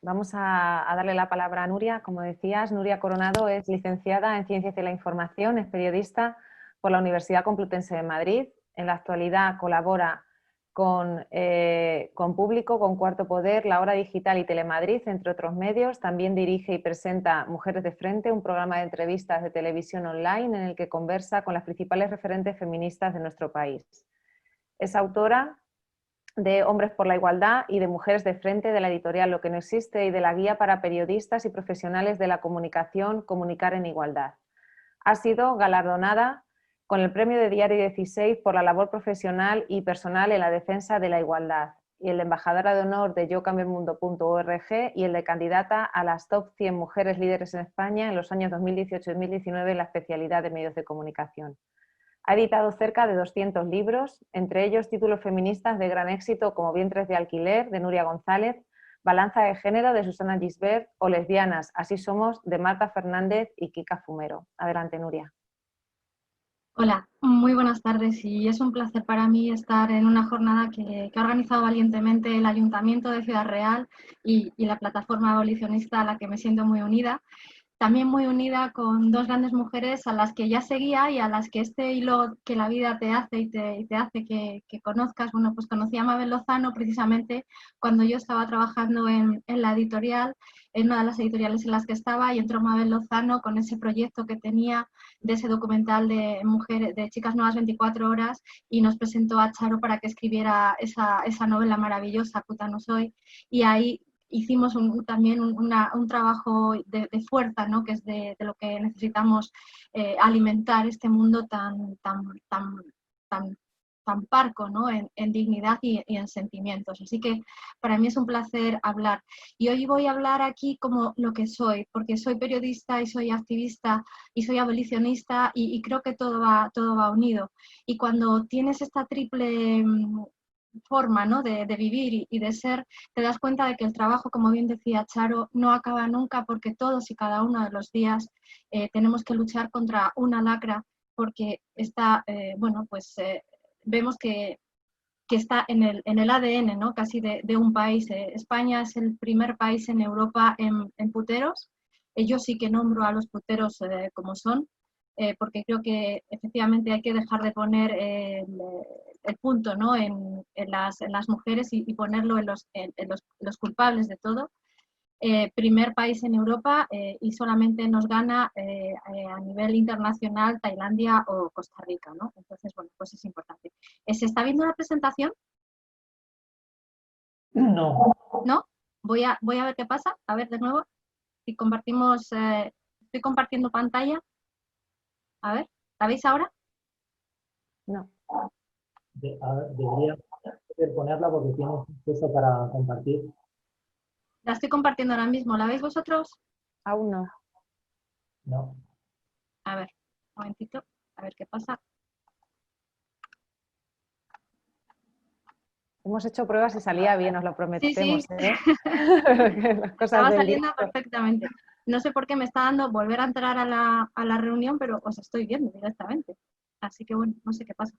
Vamos a darle la palabra a Nuria. Como decías, Nuria Coronado es licenciada en Ciencias de la Información, es periodista por la Universidad Complutense de Madrid. En la actualidad colabora con Público, con Cuarto Poder, La Hora Digital y Telemadrid, entre otros medios. También dirige y presenta Mujeres de Frente, un programa de entrevistas de televisión online en el que conversa con las principales referentes feministas de nuestro país. Es autora de Hombres por la Igualdad y de Mujeres de Frente, de la editorial Lo que no existe, y de la guía para periodistas y profesionales de la comunicación, Comunicar en Igualdad. Ha sido galardonada con el premio de Diario 16 por la labor profesional y personal en la defensa de la igualdad, y el de embajadora de honor de YoCambioElMundo.org y el de candidata a las top 100 mujeres líderes en España en los años 2018 y 2019 en la especialidad de medios de comunicación. Ha editado cerca de 200 libros, entre ellos títulos feministas de gran éxito como Vientres de alquiler, de Nuria González, Balanza de género, de Susana Gisbert, o Lesbianas, así somos, de Marta Fernández y Kika Fumero. Adelante, Nuria. Hola, muy buenas tardes, y es un placer para mí estar en una jornada que ha organizado valientemente el Ayuntamiento de Ciudad Real y la plataforma abolicionista a la que me siento muy unida. También muy unida con dos grandes mujeres a las que ya seguía y a las que este hilo que la vida te hace y te hace que conozcas. Bueno, pues conocí a Mabel Lozano precisamente cuando yo estaba trabajando en la editorial, en una de las editoriales en las que estaba, y entró Mabel Lozano con ese proyecto que tenía de ese documental de mujeres, de Chicas Nuevas 24 horas, y nos presentó a Charo para que escribiera esa novela maravillosa, Puta no soy, y ahí hicimos también un trabajo de fuerza, ¿no? Que es de lo que necesitamos alimentar este mundo tan parco, ¿no? En dignidad y en sentimientos. Así que para mí es un placer hablar. Y hoy voy a hablar aquí como lo que soy, porque soy periodista y soy activista y soy abolicionista, y creo que todo va unido. Y cuando tienes esta triple forma, ¿no? de vivir y de ser, te das cuenta de que el trabajo, como bien decía Charo, no acaba nunca, porque todos y cada uno de los días tenemos que luchar contra una lacra, porque está, vemos que está en el ADN, ¿no? Casi de un país. España es el primer país en Europa en puteros. Yo sí que nombro a los puteros como son, porque creo que efectivamente hay que dejar de poner el punto, ¿no? en las mujeres y ponerlo en los culpables de todo. Primer país en Europa, y solamente nos gana a nivel internacional Tailandia o Costa Rica, ¿no? Entonces, bueno, pues es importante. ¿Se está viendo la presentación? No. ¿No? Voy a ver qué pasa. A ver, de nuevo. Si compartimos, estoy compartiendo pantalla. A ver, ¿la veis ahora? No. Debería poder ponerla porque tienes acceso para compartir. La estoy compartiendo ahora mismo. ¿La veis vosotros? Aún no. No. A ver, un momentito. A ver qué pasa. Hemos hecho pruebas y salía bien, os lo prometemos. Sí. ¿Eh? Las cosas Estaba del saliendo directo. perfectamente. No sé por qué me está dando volver a entrar a la reunión, pero os estoy viendo directamente. Así que bueno, no sé qué pasa.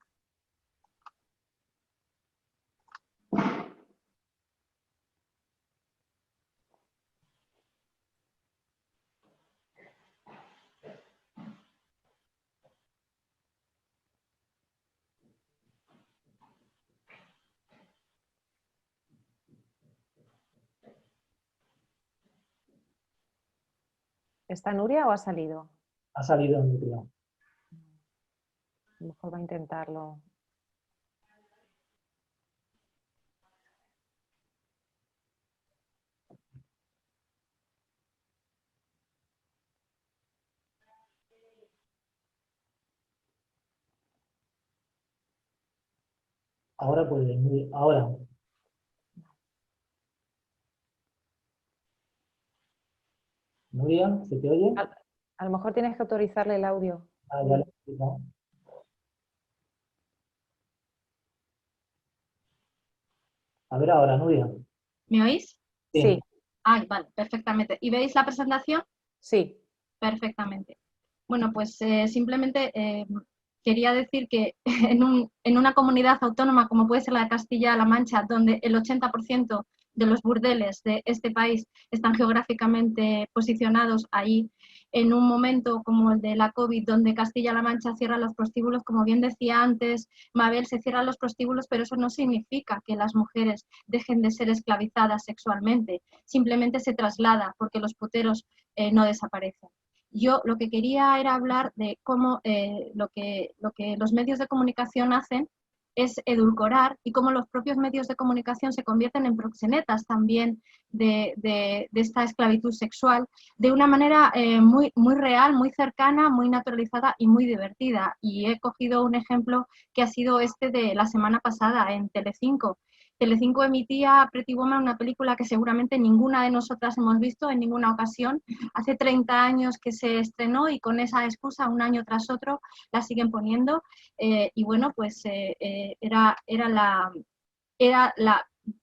¿Está Nuria o ha salido? Ha salido Nuria. A lo mejor va a intentarlo. Ahora puede, ahora. Nuria, ¿se te oye? A lo mejor tienes que autorizarle el audio. Ah, ya lo he explicado. A ver ahora, Nuria. ¿Me oís? Sí. Ay, vale, perfectamente. ¿Y veis la presentación? Sí. Perfectamente. Bueno, pues simplemente quería decir que en una comunidad autónoma como puede ser la de Castilla-La Mancha, donde el 80% de los burdeles de este país están geográficamente posicionados ahí en un momento como el de la COVID, donde Castilla-La Mancha cierra los prostíbulos, como bien decía antes Mabel, se cierran los prostíbulos, pero eso no significa que las mujeres dejen de ser esclavizadas sexualmente, simplemente se traslada porque los puteros no desaparecen. Yo lo que quería era hablar de cómo lo que los medios de comunicación hacen es edulcorar y cómo los propios medios de comunicación se convierten en proxenetas también de esta esclavitud sexual de una manera muy real, muy cercana, muy naturalizada y muy divertida. Y he cogido un ejemplo que ha sido este de la semana pasada en Telecinco. Telecinco emitía Pretty Woman, una película que seguramente ninguna de nosotras hemos visto en ninguna ocasión. Hace 30 años que se estrenó y con esa excusa, un año tras otro, la siguen poniendo. Y bueno, pues era la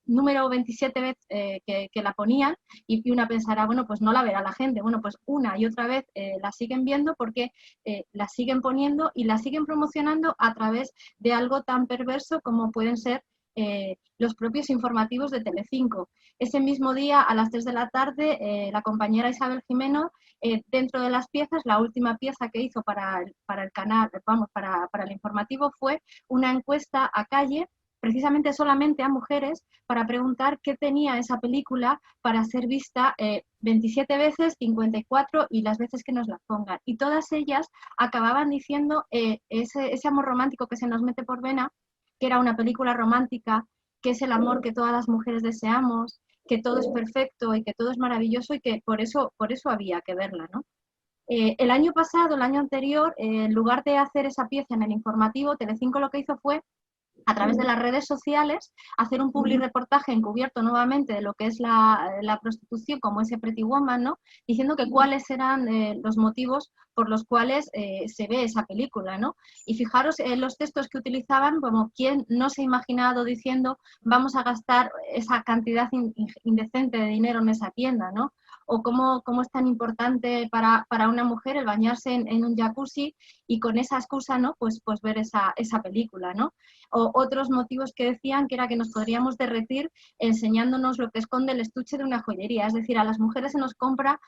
número 27 vez que la ponían y una pensará, bueno, pues no la verá la gente. Bueno, pues una y otra vez la siguen viendo porque la siguen poniendo y la siguen promocionando a través de algo tan perverso como pueden ser los propios informativos de Telecinco. Ese mismo día, a las 3 de la tarde, la compañera Isabel Jimeno, dentro de las piezas, la última pieza que hizo para el canal, vamos, para el informativo, fue una encuesta a calle, precisamente solamente a mujeres, para preguntar qué tenía esa película para ser vista 27 veces, 54 y las veces que nos la pongan. Y todas ellas acababan diciendo ese amor romántico que se nos mete por vena, que era una película romántica, que es el amor que todas las mujeres deseamos, que todo es perfecto y que todo es maravilloso y que por eso había que verla, ¿no? El año pasado, el año anterior, en lugar de hacer esa pieza en el informativo, Telecinco lo que hizo fue, a través de las redes sociales, hacer un public reportaje encubierto nuevamente de lo que es la prostitución, como ese Pretty Woman, ¿no? Diciendo que cuáles eran los motivos por los cuales se ve esa película, ¿no? Y fijaros en los textos que utilizaban, como quién no se ha imaginado diciendo vamos a gastar esa cantidad indecente de dinero en esa tienda, ¿no? O cómo es tan importante para una mujer el bañarse en un jacuzzi y con esa excusa, ¿no? Pues ver esa película, ¿no? O otros motivos que decían que era que nos podríamos derretir enseñándonos lo que esconde el estuche de una joyería. Es decir, a las mujeres se nos compra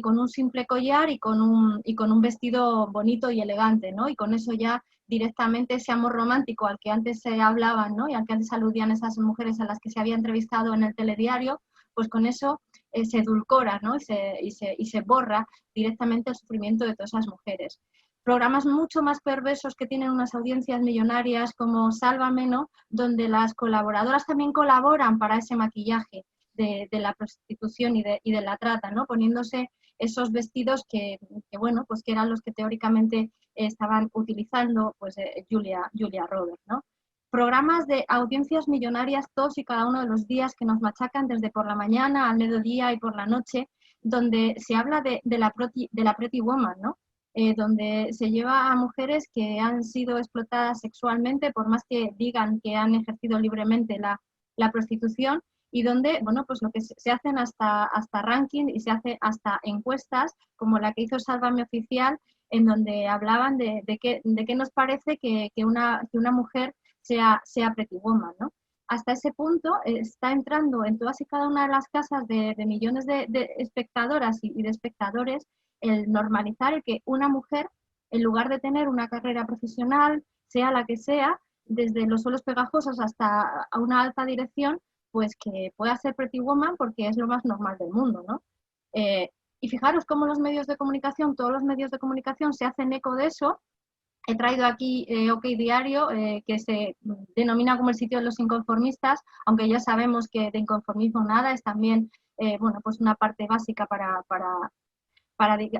con un simple collar y con un vestido bonito y elegante, ¿no? Y con eso ya directamente ese amor romántico al que antes se hablaban, ¿no? Y al que antes aludían esas mujeres a las que se había entrevistado en el telediario, pues con eso se edulcora, ¿no? y se borra directamente el sufrimiento de todas esas mujeres. Programas mucho más perversos que tienen unas audiencias millonarias como Sálvame, ¿no? Donde las colaboradoras también colaboran para ese maquillaje de la prostitución y de la trata, ¿no? Poniéndose esos vestidos que bueno, pues que eran los que teóricamente estaban utilizando pues Julia Roberts, ¿no? Programas de audiencias millonarias todos y cada uno de los días que nos machacan desde por la mañana al mediodía y por la noche, donde se habla de la Pretty Woman, ¿no? Donde se lleva a mujeres que han sido explotadas sexualmente, por más que digan que han ejercido libremente la prostitución, y donde, bueno, pues lo que se hacen hasta ranking y se hace hasta encuestas, como la que hizo Sálvame Oficial, en donde hablaban de qué nos parece que una mujer sea Pretty Woman, ¿no? Hasta ese punto está entrando en todas y cada una de las casas de millones de espectadoras y de espectadores el normalizar el que una mujer, en lugar de tener una carrera profesional, sea la que sea, desde los suelos pegajosos hasta a una alta dirección, pues que pueda ser Pretty Woman porque es lo más normal del mundo, ¿no? Y fijaros cómo los medios de comunicación, todos los medios de comunicación se hacen eco de eso. He traído aquí OK Diario, que se denomina como el sitio de los inconformistas, aunque ya sabemos que de inconformismo nada, es también bueno, pues una parte básica para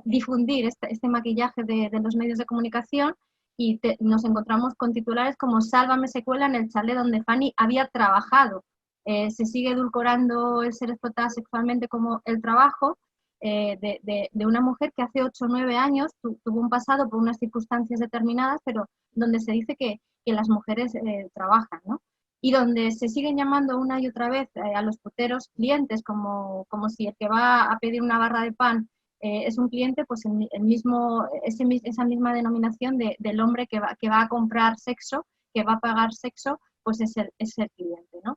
difundir este maquillaje de los medios de comunicación, y nos encontramos con titulares como Sálvame se cuela en el chalet donde Fanny había trabajado. Se sigue edulcorando el ser explotada sexualmente como el trabajo de una mujer que hace 8 o 9 años tuvo un pasado por unas circunstancias determinadas, pero donde se dice que las mujeres trabajan, ¿no? Y donde se siguen llamando una y otra vez a los puteros clientes, como si el que va a pedir una barra de pan es un cliente, pues esa misma denominación del hombre que va a comprar sexo, que va a pagar sexo, pues es el cliente, ¿no?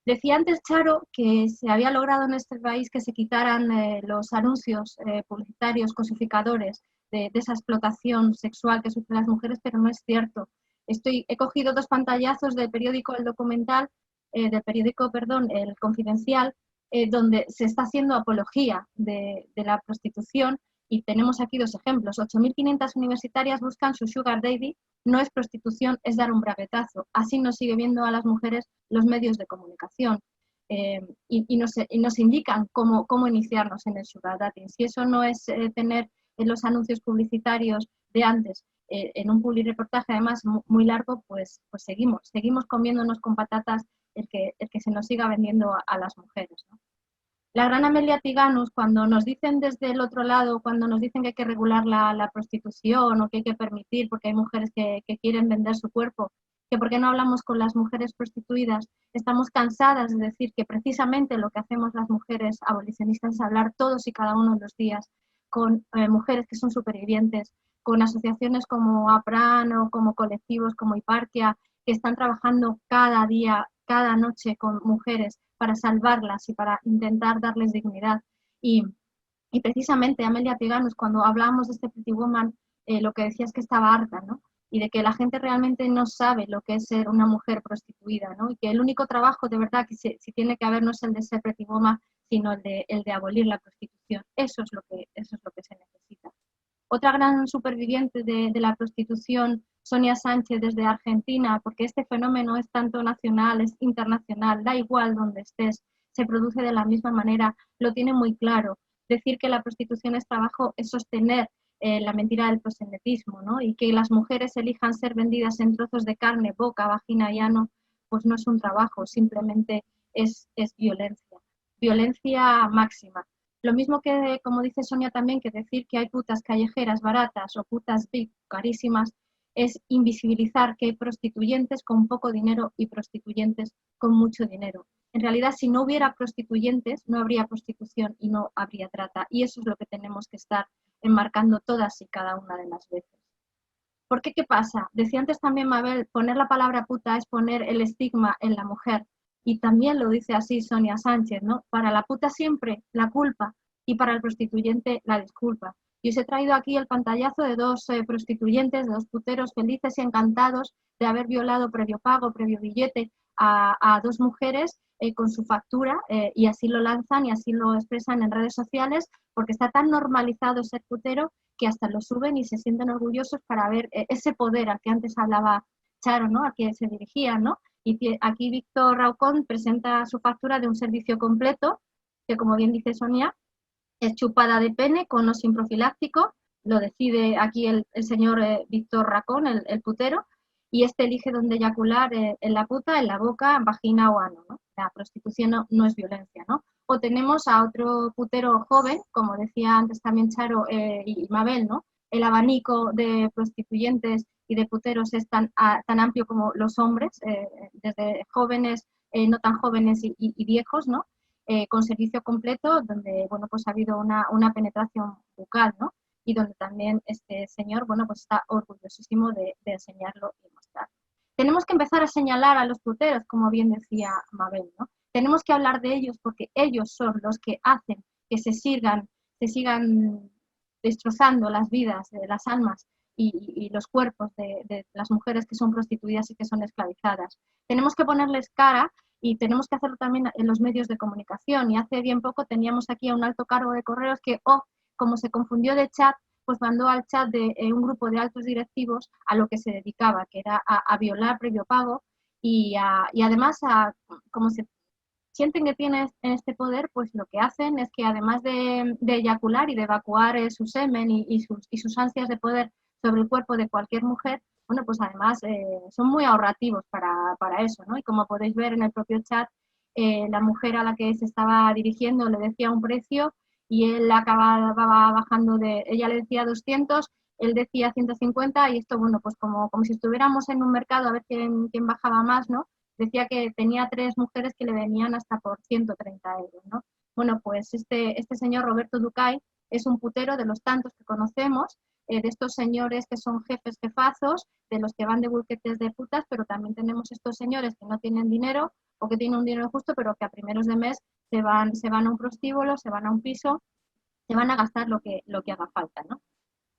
Decía antes Charo que se había logrado en este país que se quitaran los anuncios publicitarios cosificadores de esa explotación sexual que sufren las mujeres, pero no es cierto. He cogido 2 pantallazos del periódico El Documental, perdón, El Confidencial, donde se está haciendo apología de la prostitución, y tenemos aquí 2 ejemplos. 8.500 universitarias buscan su sugar daddy. No es prostitución, es dar un braguetazo. Así nos sigue viendo a las mujeres los medios de comunicación, y nos indican cómo iniciarnos en el sugar dating. Si eso no es tener en los anuncios publicitarios de antes, en un publireportaje además muy largo, pues seguimos comiéndonos con patatas el que se nos siga vendiendo a las mujeres, ¿no? La gran Amelia Tiganus, cuando nos dicen desde el otro lado, cuando nos dicen que hay que regular la prostitución o que hay que permitir, porque hay mujeres que quieren vender su cuerpo, que por qué no hablamos con las mujeres prostituidas, estamos cansadas de decir que precisamente lo que hacemos las mujeres abolicionistas es hablar todos y cada uno de los días con mujeres que son supervivientes, con asociaciones como APRAN o como colectivos como Hiparquia, que están trabajando cada día, cada noche con mujeres para salvarlas y para intentar darles dignidad. Y precisamente Amelia Tiganus, cuando hablábamos de este Pretty Woman, lo que decía es que estaba harta, ¿no? Y de que la gente realmente no sabe lo que es ser una mujer prostituida, ¿no? Y que el único trabajo de verdad que si tiene que haber no es el de ser Pretty Woman, sino el de abolir la prostitución. Eso es lo que se necesita. Otra gran superviviente de la prostitución, Sonia Sánchez, desde Argentina, porque este fenómeno es tanto nacional, es internacional, da igual donde estés, se produce de la misma manera, lo tiene muy claro. Decir que la prostitución es trabajo es sostener la mentira del proxenetismo, ¿no? Y que las mujeres elijan ser vendidas en trozos de carne, boca, vagina y ano, pues no es un trabajo, simplemente es violencia. Violencia máxima. Lo mismo que, como dice Sonia también, que decir que hay putas callejeras baratas o putas VIP carísimas es invisibilizar que hay prostituyentes con poco dinero y prostituyentes con mucho dinero. En realidad, si no hubiera prostituyentes, no habría prostitución y no habría trata. Y eso es lo que tenemos que estar enmarcando todas y cada una de las veces. ¿Por qué? ¿Qué pasa? Decía antes también Mabel, poner la palabra puta es poner el estigma en la mujer. Y también lo dice así Sonia Sánchez, ¿no? Para la puta siempre la culpa y para el prostituyente la disculpa. Y os he traído aquí el pantallazo de 2 prostituyentes, de 2 puteros felices y encantados de haber violado previo pago, previo billete a 2 mujeres con su factura, y así lo lanzan y así lo expresan en redes sociales, porque está tan normalizado ser putero que hasta lo suben y se sienten orgullosos para ver ese poder al que antes hablaba Charo, ¿no? A quien se dirigía, ¿no? Y aquí Víctor Raucón presenta su factura de un servicio completo, que como bien dice Sonia, es chupada de pene con o sin profiláctico, lo decide aquí el señor Víctor Raucón, el putero, y elige dónde eyacular en la puta, en la boca, vagina o ano, ¿no? La prostitución no es violencia, ¿no? O tenemos a otro putero joven, como decía antes también Charo y Mabel, ¿no? El abanico de prostituyentes y de puteros es tan amplio como los hombres, desde jóvenes, no tan jóvenes y viejos, ¿no? Con servicio completo, donde, bueno, pues ha habido una penetración bucal, ¿no? Y donde también este señor, bueno, pues está orgullosísimo de enseñarlo y mostrar. Tenemos que empezar a señalar a los puteros, como bien decía Mabel, ¿no? Tenemos que hablar de ellos porque ellos son los que hacen que se sigan destrozando las vidas, las almas y los cuerpos de las mujeres que son prostituidas y que son esclavizadas. Tenemos que ponerles cara y tenemos que hacerlo también en los medios de comunicación. Y hace bien poco teníamos aquí a un alto cargo de correos que, como se confundió de chat, pues mandó al chat de un grupo de altos directivos a lo que se dedicaba, que era a violar previo pago y además, como se sienten que tienen este poder, pues lo que hacen es que además de eyacular y de evacuar su semen y sus ansias de poder sobre el cuerpo de cualquier mujer, bueno, pues además son muy ahorrativos para eso, ¿no? Y como podéis ver en el propio chat, la mujer a la que se estaba dirigiendo le decía un precio y él acababa bajando ella le decía 200, él decía 150 y esto, bueno, pues como si estuviéramos en un mercado a ver quién bajaba más, ¿no? Decía que tenía 3 mujeres que le venían hasta por 130 euros, ¿no? Bueno, pues este señor Roberto Ducay es un putero de los tantos que conocemos, de estos señores que son jefes, jefazos, de los que van de burquetes de putas, pero también tenemos estos señores que no tienen dinero, o que tienen un dinero justo, pero que a primeros de mes se van a un prostíbulo, se van a un piso, se van a gastar lo que haga falta, ¿no?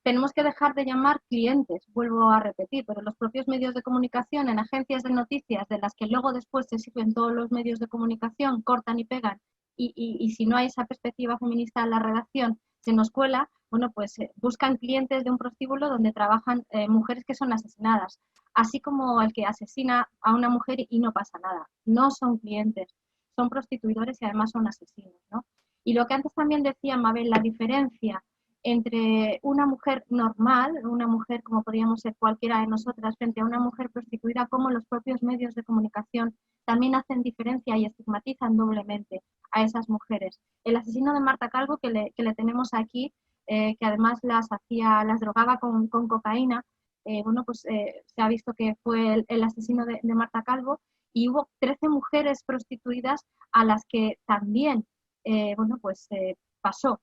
Tenemos que dejar de llamar clientes, vuelvo a repetir, pero los propios medios de comunicación, en agencias de noticias, de las que luego después se sirven todos los medios de comunicación, cortan y pegan, y si no hay esa perspectiva feminista en la redacción, se nos cuela, bueno, pues buscan clientes de un prostíbulo donde trabajan mujeres que son asesinadas, así como el que asesina a una mujer y no pasa nada. No son clientes, son prostituidores y además son asesinos, ¿no? Y lo que antes también decía Mabel, la diferencia entre una mujer normal, una mujer como podríamos ser cualquiera de nosotras, frente a una mujer prostituida, como los propios medios de comunicación también hacen diferencia y estigmatizan doblemente a esas mujeres. El asesino de Marta Calvo, que le tenemos aquí, que además las drogaba con cocaína, bueno, pues se ha visto que fue el asesino de Marta Calvo, y hubo 13 mujeres prostituidas a las que también, bueno, pues pasó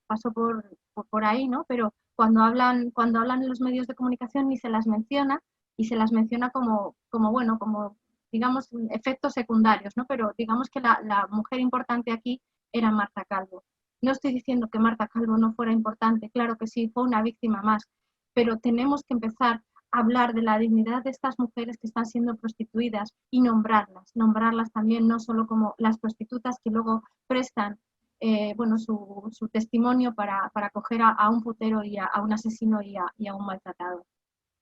por ahí, ¿no? Pero cuando hablan en los medios de comunicación ni se las menciona, y se las menciona como bueno, como digamos efectos secundarios, ¿no? Pero digamos que la mujer importante aquí era Marta Calvo. No estoy diciendo que Marta Calvo no fuera importante, claro que sí, fue una víctima más, pero tenemos que empezar a hablar de la dignidad de estas mujeres que están siendo prostituidas y nombrarlas también, no solo como las prostitutas que luego prestan bueno, su testimonio para acoger a un putero y a un asesino y a un maltratado.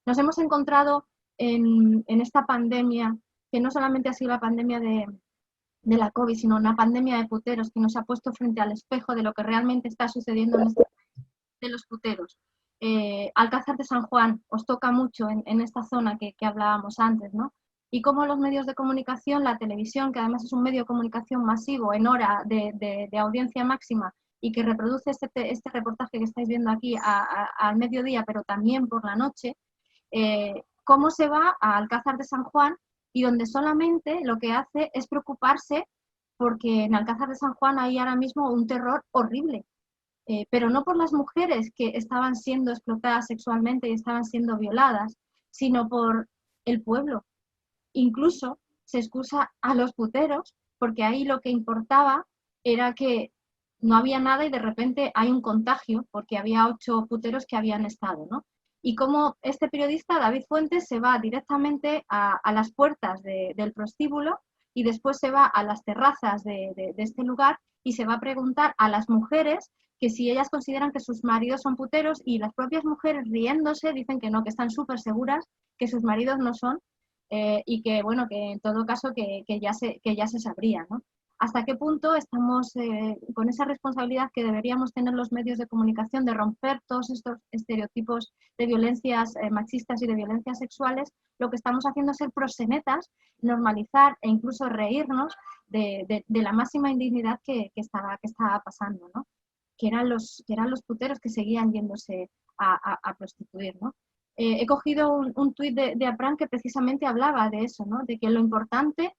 Nos hemos encontrado en esta pandemia, que no solamente ha sido la pandemia de la COVID, sino una pandemia de puteros que nos ha puesto frente al espejo de lo que realmente está sucediendo en este país, de los puteros. Alcázar de San Juan os toca mucho en esta zona que hablábamos antes, ¿no? Y cómo los medios de comunicación, la televisión, que además es un medio de comunicación masivo en hora de audiencia máxima y que reproduce este reportaje que estáis viendo aquí al mediodía, pero también por la noche, cómo se va a Alcázar de San Juan y donde solamente lo que hace es preocuparse porque en Alcázar de San Juan hay ahora mismo un terror horrible. Pero no por las mujeres que estaban siendo explotadas sexualmente y estaban siendo violadas, sino por el pueblo. Incluso se excusa a los puteros, porque ahí lo que importaba era que no había nada y de repente hay un contagio, porque había 8 puteros que habían estado, ¿no? Y como este periodista, David Fuentes, se va directamente a las puertas del prostíbulo y después se va a las terrazas de este lugar y se va a preguntar a las mujeres que si ellas consideran que sus maridos son puteros, y las propias mujeres riéndose dicen que no, que están súper seguras que sus maridos no son, y que bueno, que en todo caso que ya se sabría, ¿no? ¿Hasta qué punto estamos con esa responsabilidad que deberíamos tener los medios de comunicación de romper todos estos estereotipos de violencias machistas y de violencias sexuales? Lo que estamos haciendo es ser proxenetas, normalizar e incluso reírnos de la máxima indignidad que estaba pasando, ¿no? Que eran los puteros que seguían yéndose a prostituir, ¿no? He cogido un tuit de Apran que precisamente hablaba de eso, ¿no? De que lo importante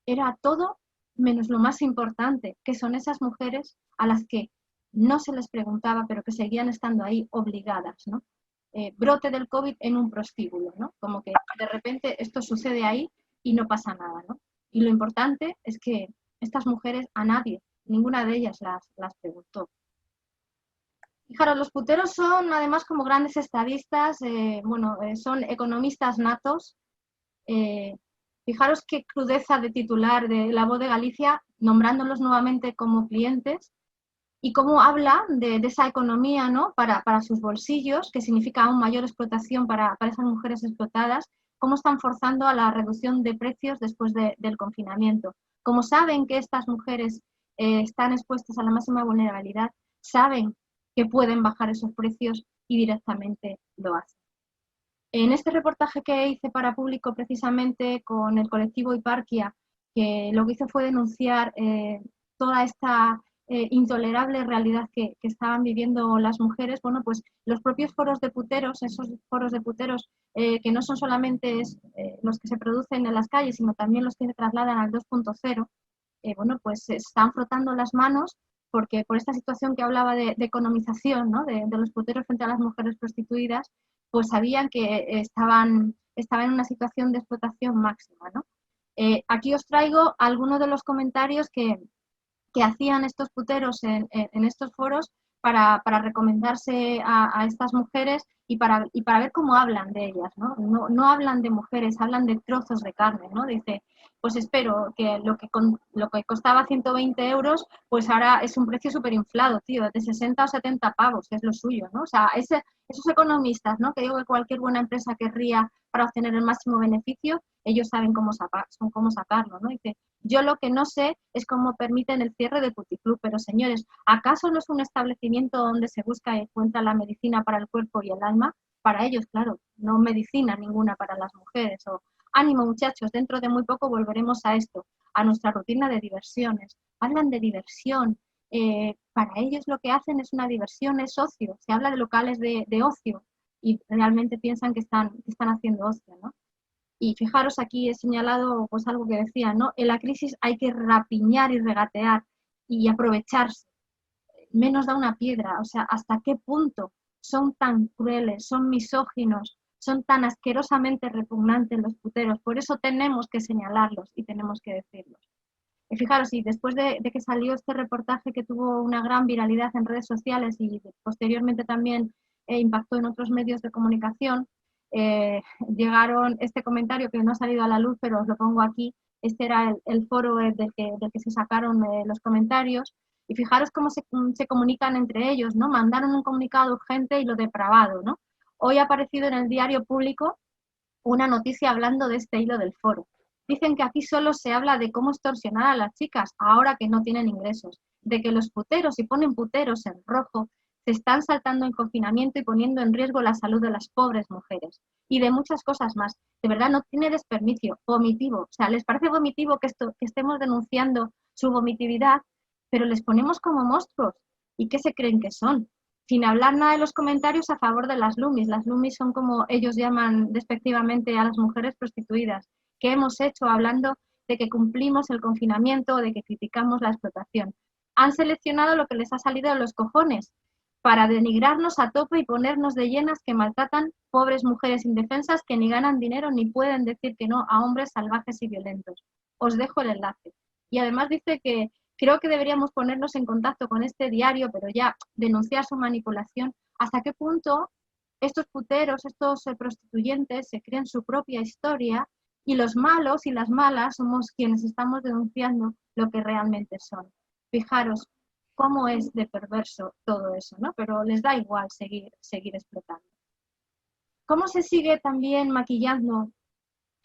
era todo menos lo más importante, que son esas mujeres a las que no se les preguntaba, pero que seguían estando ahí obligadas, ¿no? Brote del COVID en un prostíbulo, ¿no? Como que de repente esto sucede ahí y no pasa nada, ¿no? Y lo importante es que estas mujeres a nadie, ninguna de ellas las preguntó. Fijaros, los puteros son además como grandes estadistas, son economistas natos. Fijaros qué crudeza de titular de La Voz de Galicia, nombrándolos nuevamente como clientes, y cómo habla de esa economía, ¿no? para sus bolsillos, que significa aún mayor explotación para esas mujeres explotadas, cómo están forzando a la reducción de precios después del confinamiento. Como saben que estas mujeres están expuestas a la máxima vulnerabilidad, saben que pueden bajar esos precios y directamente lo hacen. En este reportaje que hice para Público, precisamente con el colectivo Hiparquia, que lo que hice fue denunciar toda esta intolerable realidad que estaban viviendo las mujeres, bueno, pues los propios foros de puteros, esos foros de puteros que no son solamente los que se producen en las calles, sino también los que se trasladan al 2.0, bueno, pues se están frotando las manos porque por esta situación que hablaba de economización, ¿no? de los puteros frente a las mujeres prostituidas, pues sabían que estaban en una situación de explotación máxima, ¿no? Aquí os traigo algunos de los comentarios que hacían estos puteros en estos foros para recomendarse a estas mujeres y para ver cómo hablan de ellas, ¿no? No hablan de mujeres, hablan de trozos de carne, ¿no? Dice, pues espero que lo que costaba 120 euros, pues ahora es un precio súper inflado, tío, de 60 o 70 pavos, que es lo suyo, ¿no? O sea, esos economistas, ¿no? Que digo que cualquier buena empresa querría para obtener el máximo beneficio, ellos saben cómo sacarlo, ¿no? Dice, yo lo que no sé es cómo permiten el cierre de puticlub, pero señores, ¿acaso no es un establecimiento donde se busca y encuentra la medicina para el cuerpo y el alma? Para ellos, claro, no medicina ninguna para las mujeres. O ánimo, muchachos, dentro de muy poco volveremos a esto, a nuestra rutina de diversiones. Hablan de diversión. Para ellos lo que hacen es una diversión, es ocio. Se habla de locales de ocio y realmente piensan que están haciendo ocio, ¿no? Y fijaros, aquí he señalado pues algo que decía, ¿no? En la crisis hay que rapiñar y regatear y aprovecharse. Menos da una piedra, o sea, ¿hasta qué punto son tan crueles, son misóginos, son tan asquerosamente repugnantes los puteros? Por eso tenemos que señalarlos y tenemos que decirlos. Y fijaros, y después de que salió este reportaje que tuvo una gran viralidad en redes sociales y posteriormente también impactó en otros medios de comunicación, llegaron este comentario que no ha salido a la luz, pero os lo pongo aquí. Este era el foro del que se sacaron los comentarios. Y fijaros cómo se comunican entre ellos, ¿no? Mandaron un comunicado urgente y lo depravado, ¿no? Hoy ha aparecido en el diario público una noticia hablando de este hilo del foro. Dicen que aquí solo se habla de cómo extorsionar a las chicas ahora que no tienen ingresos, de que los puteros, y ponen puteros en rojo, se están saltando en confinamiento y poniendo en riesgo la salud de las pobres mujeres. Y de muchas cosas más. De verdad, no tiene desperdicio, vomitivo. O sea, les parece vomitivo que estemos denunciando su vomitividad, pero les ponemos como monstruos. ¿Y qué se creen que son? Sin hablar nada de los comentarios a favor de las Lumis. Las Lumis son como ellos llaman despectivamente a las mujeres prostituidas. ¿Qué hemos hecho hablando de que cumplimos el confinamiento o de que criticamos la explotación? Han seleccionado lo que les ha salido de los cojones para denigrarnos a tope y ponernos de llenas que maltratan pobres mujeres indefensas que ni ganan dinero ni pueden decir que no a hombres salvajes y violentos. Os dejo el enlace. Y además dice que creo que deberíamos ponernos en contacto con este diario, pero ya denunciar su manipulación. ¿Hasta qué punto estos puteros, estos prostituyentes se creen su propia historia y los malos y las malas somos quienes estamos denunciando lo que realmente son? Fijaros cómo es de perverso todo eso, ¿no? Pero les da igual seguir explotando. ¿Cómo se sigue también maquillando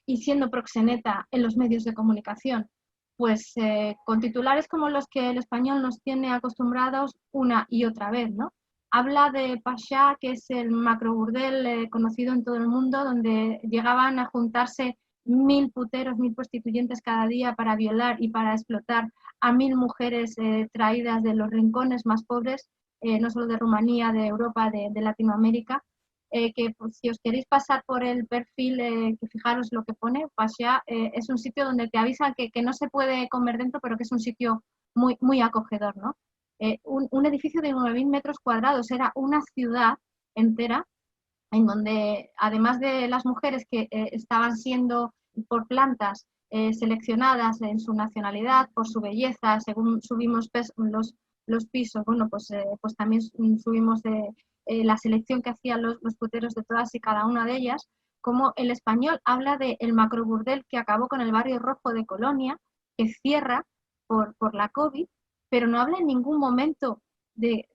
y siendo proxeneta en los medios de comunicación? Pues con titulares como los que el Español nos tiene acostumbrados una y otra vez, ¿no? Habla de Pasha, que es el macroburdel conocido en todo el mundo, donde llegaban a juntarse 1000 puteros, 1000 prostituyentes cada día para violar y para explotar a 1000 mujeres traídas de los rincones más pobres, no solo de Rumanía, de Europa, de Latinoamérica. Que pues, si os queréis pasar por el perfil, que fijaros lo que pone, Pasha, es un sitio donde te avisan que no se puede comer dentro, pero que es un sitio muy, muy acogedor, ¿no? Un edificio de 9000 metros cuadrados, era una ciudad entera en donde además de las mujeres que estaban siendo por plantas seleccionadas en su nacionalidad, por su belleza, según subimos los pisos, bueno, pues también subimos la selección que hacían los puteros de todas y cada una de ellas, como el Español habla del macroburdel que acabó con el barrio rojo de Colonia, que cierra por la COVID, pero no habla en ningún momento de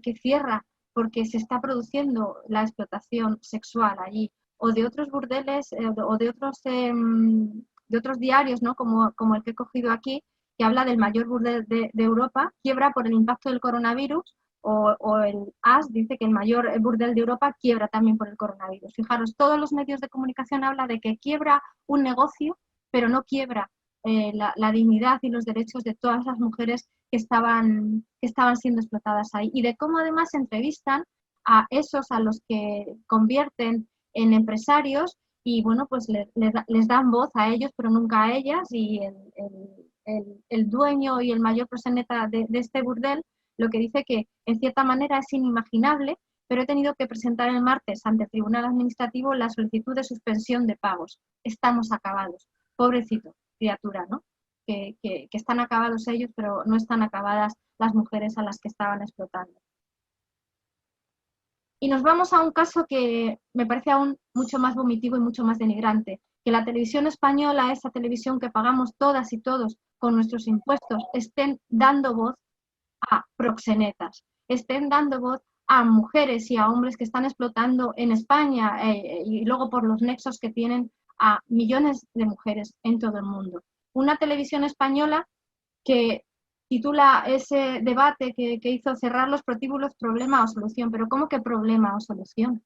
que cierra porque se está produciendo la explotación sexual allí, o de otros burdeles o de otros diarios, ¿no? como el que he cogido aquí, que habla del mayor burdel de Europa, quiebra por el impacto del coronavirus, o el AS dice que el mayor burdel de Europa quiebra también por el coronavirus. Fijaros, todos los medios de comunicación hablan de que quiebra un negocio, pero no quiebra la dignidad y los derechos de todas las mujeres que estaban siendo explotadas ahí. Y de cómo además entrevistan a los que convierten en empresarios y bueno, pues les dan voz a ellos, pero nunca a ellas, y el dueño y el mayor proxeneta de este burdel lo que dice que en cierta manera es inimaginable, pero he tenido que presentar el martes ante el Tribunal Administrativo la solicitud de suspensión de pagos. Estamos acabados. Pobrecito. criatura, ¿no? Que están acabados ellos, pero no están acabadas las mujeres a las que estaban explotando. Y nos vamos a un caso que me parece aún mucho más vomitivo y mucho más denigrante, que la televisión española, esa televisión que pagamos todas y todos con nuestros impuestos, estén dando voz a proxenetas, estén dando voz a mujeres y a hombres que están explotando en España y luego por los nexos que tienen a millones de mujeres en todo el mundo. Una televisión española que titula ese debate que hizo cerrar los prostíbulos problema o solución. Pero ¿cómo que problema o solución?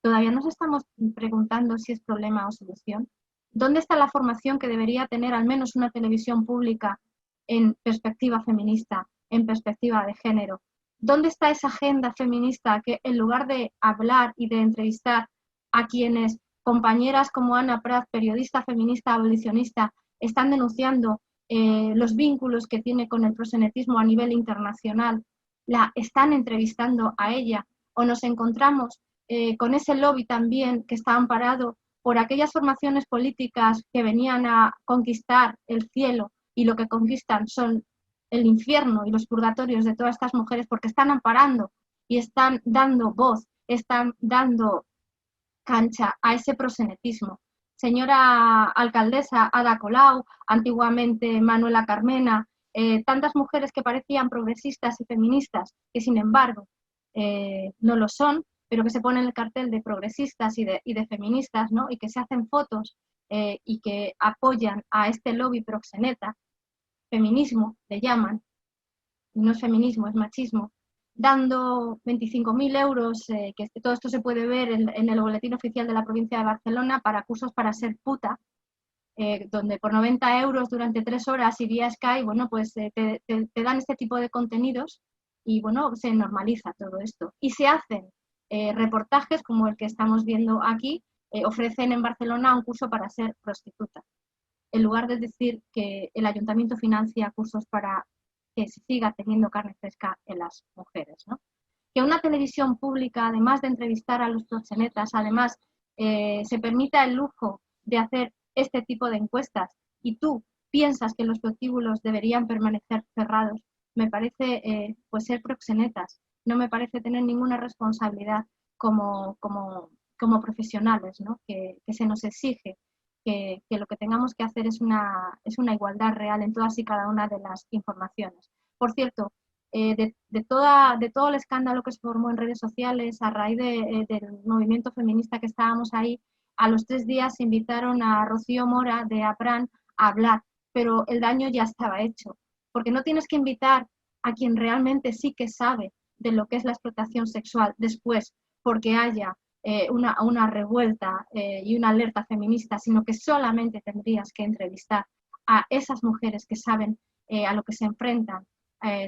Todavía nos estamos preguntando si es problema o solución. ¿Dónde está la formación que debería tener al menos una televisión pública en perspectiva feminista, en perspectiva de género? ¿Dónde está esa agenda feminista que en lugar de hablar y de entrevistar a quienes, compañeras como Ana Prat, periodista feminista abolicionista, están denunciando los vínculos que tiene con el proxenetismo a nivel internacional, la están entrevistando a ella? ¿O nos encontramos con ese lobby también que está amparado por aquellas formaciones políticas que venían a conquistar el cielo y lo que conquistan son el infierno y los purgatorios de todas estas mujeres, porque están amparando y están dando voz, están dando cancha a ese proxenetismo? Señora alcaldesa Ada Colau, antiguamente Manuela Carmena, tantas mujeres que parecían progresistas y feministas, que sin embargo no lo son, pero que se ponen el cartel de progresistas y de feministas, ¿no? Y que se hacen fotos y que apoyan a este lobby proxeneta, feminismo le llaman, no es feminismo, es machismo, dando 25.000 euros, que todo esto se puede ver en el boletín oficial de la provincia de Barcelona, para cursos para ser puta, donde por 90 euros durante 3 horas y vía Skype, bueno, pues te dan este tipo de contenidos y, bueno, se normaliza todo esto. Y se hacen reportajes como el que estamos viendo aquí, ofrecen en Barcelona un curso para ser prostituta, en lugar de decir que el ayuntamiento financia cursos para que se siga teniendo carne fresca en las mujeres, ¿no? Que una televisión pública, además de entrevistar a los proxenetas, además se permita el lujo de hacer este tipo de encuestas y tú piensas que los prostíbulos deberían permanecer cerrados, me parece pues ser proxenetas, no me parece tener ninguna responsabilidad como profesionales, ¿no? Que se nos exige que lo que tengamos que hacer es una igualdad real en todas y cada una de las informaciones. Por cierto, de todo el escándalo que se formó en redes sociales a raíz del movimiento feminista que estábamos ahí, a los 3 días invitaron a Rocío Mora de APRAN a hablar, pero el daño ya estaba hecho, porque no tienes que invitar a quien realmente sí que sabe de lo que es la explotación sexual después, porque haya una revuelta y una alerta feminista, sino que solamente tendrías que entrevistar a esas mujeres que saben a lo que se enfrentan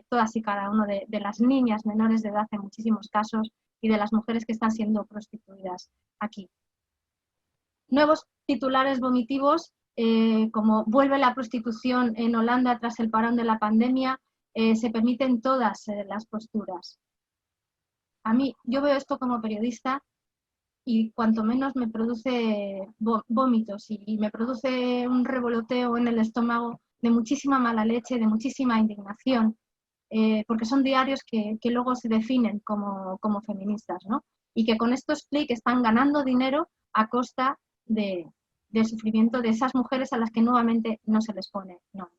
todas y cada una de las niñas menores de edad en muchísimos casos y de las mujeres que están siendo prostituidas aquí. Nuevos titulares vomitivos, como vuelve la prostitución en Holanda tras el parón de la pandemia, se permiten todas las posturas. A mí, yo veo esto como periodista y cuanto menos me produce vómitos y me produce un revoloteo en el estómago de muchísima mala leche, de muchísima indignación, porque son diarios que luego se definen como feministas, ¿no? Y que con estos clics están ganando dinero a costa del sufrimiento de esas mujeres a las que nuevamente no se les pone nombre.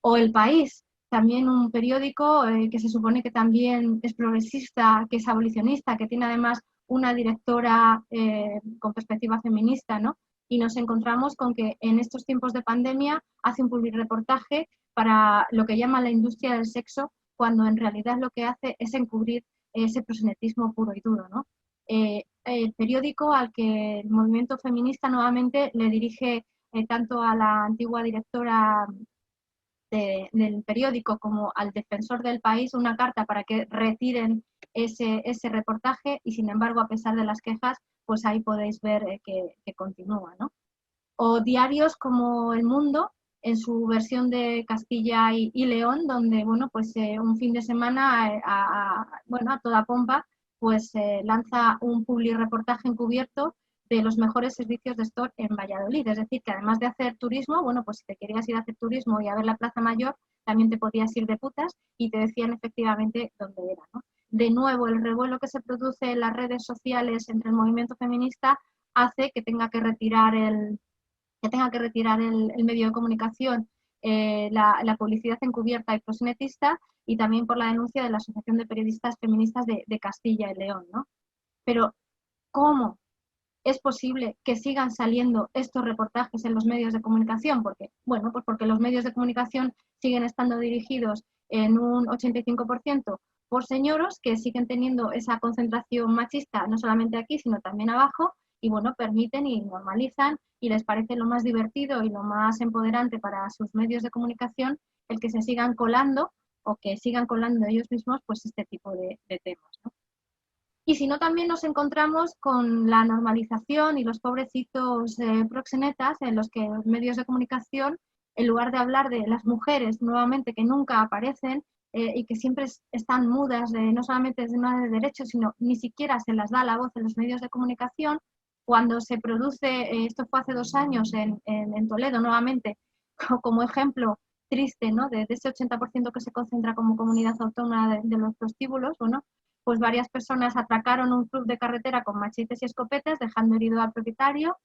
O El País, también un periódico que se supone que también es progresista, que es abolicionista, que tiene además una directora con perspectiva feminista, ¿no? Y nos encontramos con que en estos tiempos de pandemia hace un publireportaje para lo que llama la industria del sexo, cuando en realidad lo que hace es encubrir ese proxenetismo puro y duro, ¿no? El periódico al que el movimiento feminista nuevamente le dirige tanto a la antigua directora del periódico como al defensor del país una carta para que retiren ese reportaje y sin embargo, a pesar de las quejas, pues ahí podéis ver que continúa, ¿no? O diarios como El Mundo, en su versión de Castilla y León, donde, bueno, pues un fin de semana a toda pompa, pues lanza un publireportaje encubierto de los mejores servicios de store en Valladolid. Es decir, que además de hacer turismo, bueno, pues si te querías ir a hacer turismo y a ver la Plaza Mayor, también te podías ir de putas y te decían efectivamente dónde era, ¿no? De nuevo, el revuelo que se produce en las redes sociales entre el movimiento feminista hace que tenga que retirar el medio de comunicación, la publicidad encubierta y proxenetista, y también por la denuncia de la Asociación de Periodistas Feministas de Castilla y León, ¿no? Pero, ¿cómo es posible que sigan saliendo estos reportajes en los medios de comunicación? Porque, bueno, pues porque los medios de comunicación siguen estando dirigidos en un 85% por señoros que siguen teniendo esa concentración machista, no solamente aquí, sino también abajo, y bueno, permiten y normalizan y les parece lo más divertido y lo más empoderante para sus medios de comunicación el que se sigan colando o que sigan colando ellos mismos pues este tipo de temas, ¿no? Y si no, también nos encontramos con la normalización y los pobrecitos proxenetas en los que los medios de comunicación, en lugar de hablar de las mujeres nuevamente que nunca aparecen y que siempre están mudas, no solamente desde una de derechos, sino ni siquiera se las da la voz en los medios de comunicación, cuando se produce, esto fue hace 2 años en Toledo nuevamente, como ejemplo triste, ¿no? De ese 80% que se concentra como comunidad autónoma de los prostíbulos, bueno, pues varias personas atracaron un club de carretera con machetes y escopetas, dejando herido al propietario.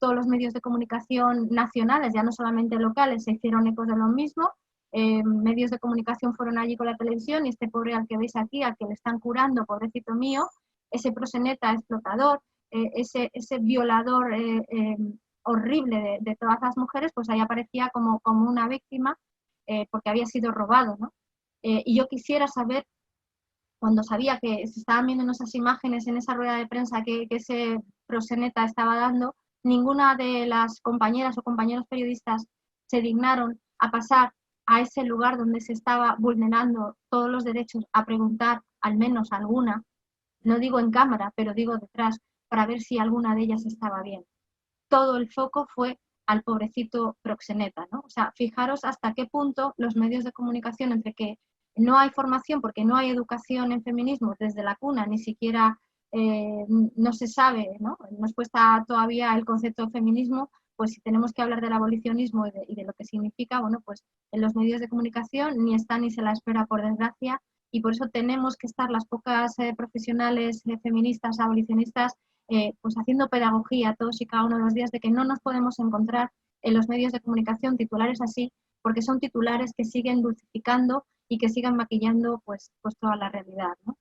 Todos los medios de comunicación nacionales, ya no solamente locales, se hicieron ecos de lo mismo. Medios de comunicación fueron allí con la televisión y este pobre al que veis aquí, al que le están curando, pobrecito mío, ese proxeneta explotador, ese violador horrible de todas las mujeres, pues ahí aparecía como una víctima porque había sido robado, ¿no? Y yo quisiera saber, cuando sabía que se estaban viendo esas imágenes en esa rueda de prensa que ese proxeneta estaba dando, ninguna de las compañeras o compañeros periodistas se dignaron a pasar a ese lugar donde se estaba vulnerando todos los derechos, a preguntar al menos alguna, no digo en cámara, pero digo detrás, para ver si alguna de ellas estaba bien. Todo el foco fue al pobrecito proxeneta, ¿no? O sea, fijaros hasta qué punto los medios de comunicación, entre que no hay formación porque no hay educación en feminismo desde la cuna, ni siquiera no se sabe, ¿no? Nos cuesta todavía el concepto de feminismo, pues si tenemos que hablar del abolicionismo y de lo que significa, bueno, pues en los medios de comunicación ni está ni se la espera, por desgracia, y por eso tenemos que estar las pocas profesionales feministas, abolicionistas, pues haciendo pedagogía todos y cada uno de los días de que no nos podemos encontrar en los medios de comunicación titulares así, porque son titulares que siguen dulcificando y que sigan maquillando pues toda la realidad, ¿no?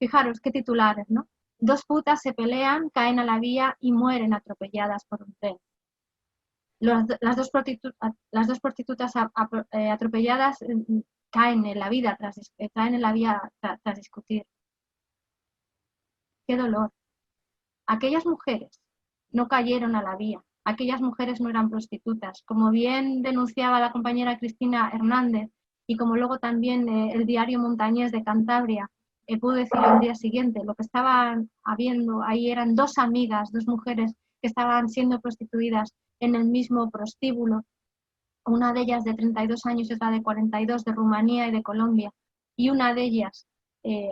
Fijaros qué titulares, ¿no? 2 putas se pelean, caen a la vía y mueren atropelladas por un tren. Las dos prostitutas atropelladas caen en la vida tras discutir. Qué dolor. Aquellas mujeres no cayeron a la vía, aquellas mujeres no eran prostitutas, como bien denunciaba la compañera Cristina Hernández y como luego también el diario Montañés de Cantabria pudo decir al día siguiente. Lo que estaban habiendo ahí eran 2 amigas, 2 mujeres que estaban siendo prostituidas en el mismo prostíbulo, una de ellas de 32 años y otra de 42, de Rumanía y de Colombia, y una de ellas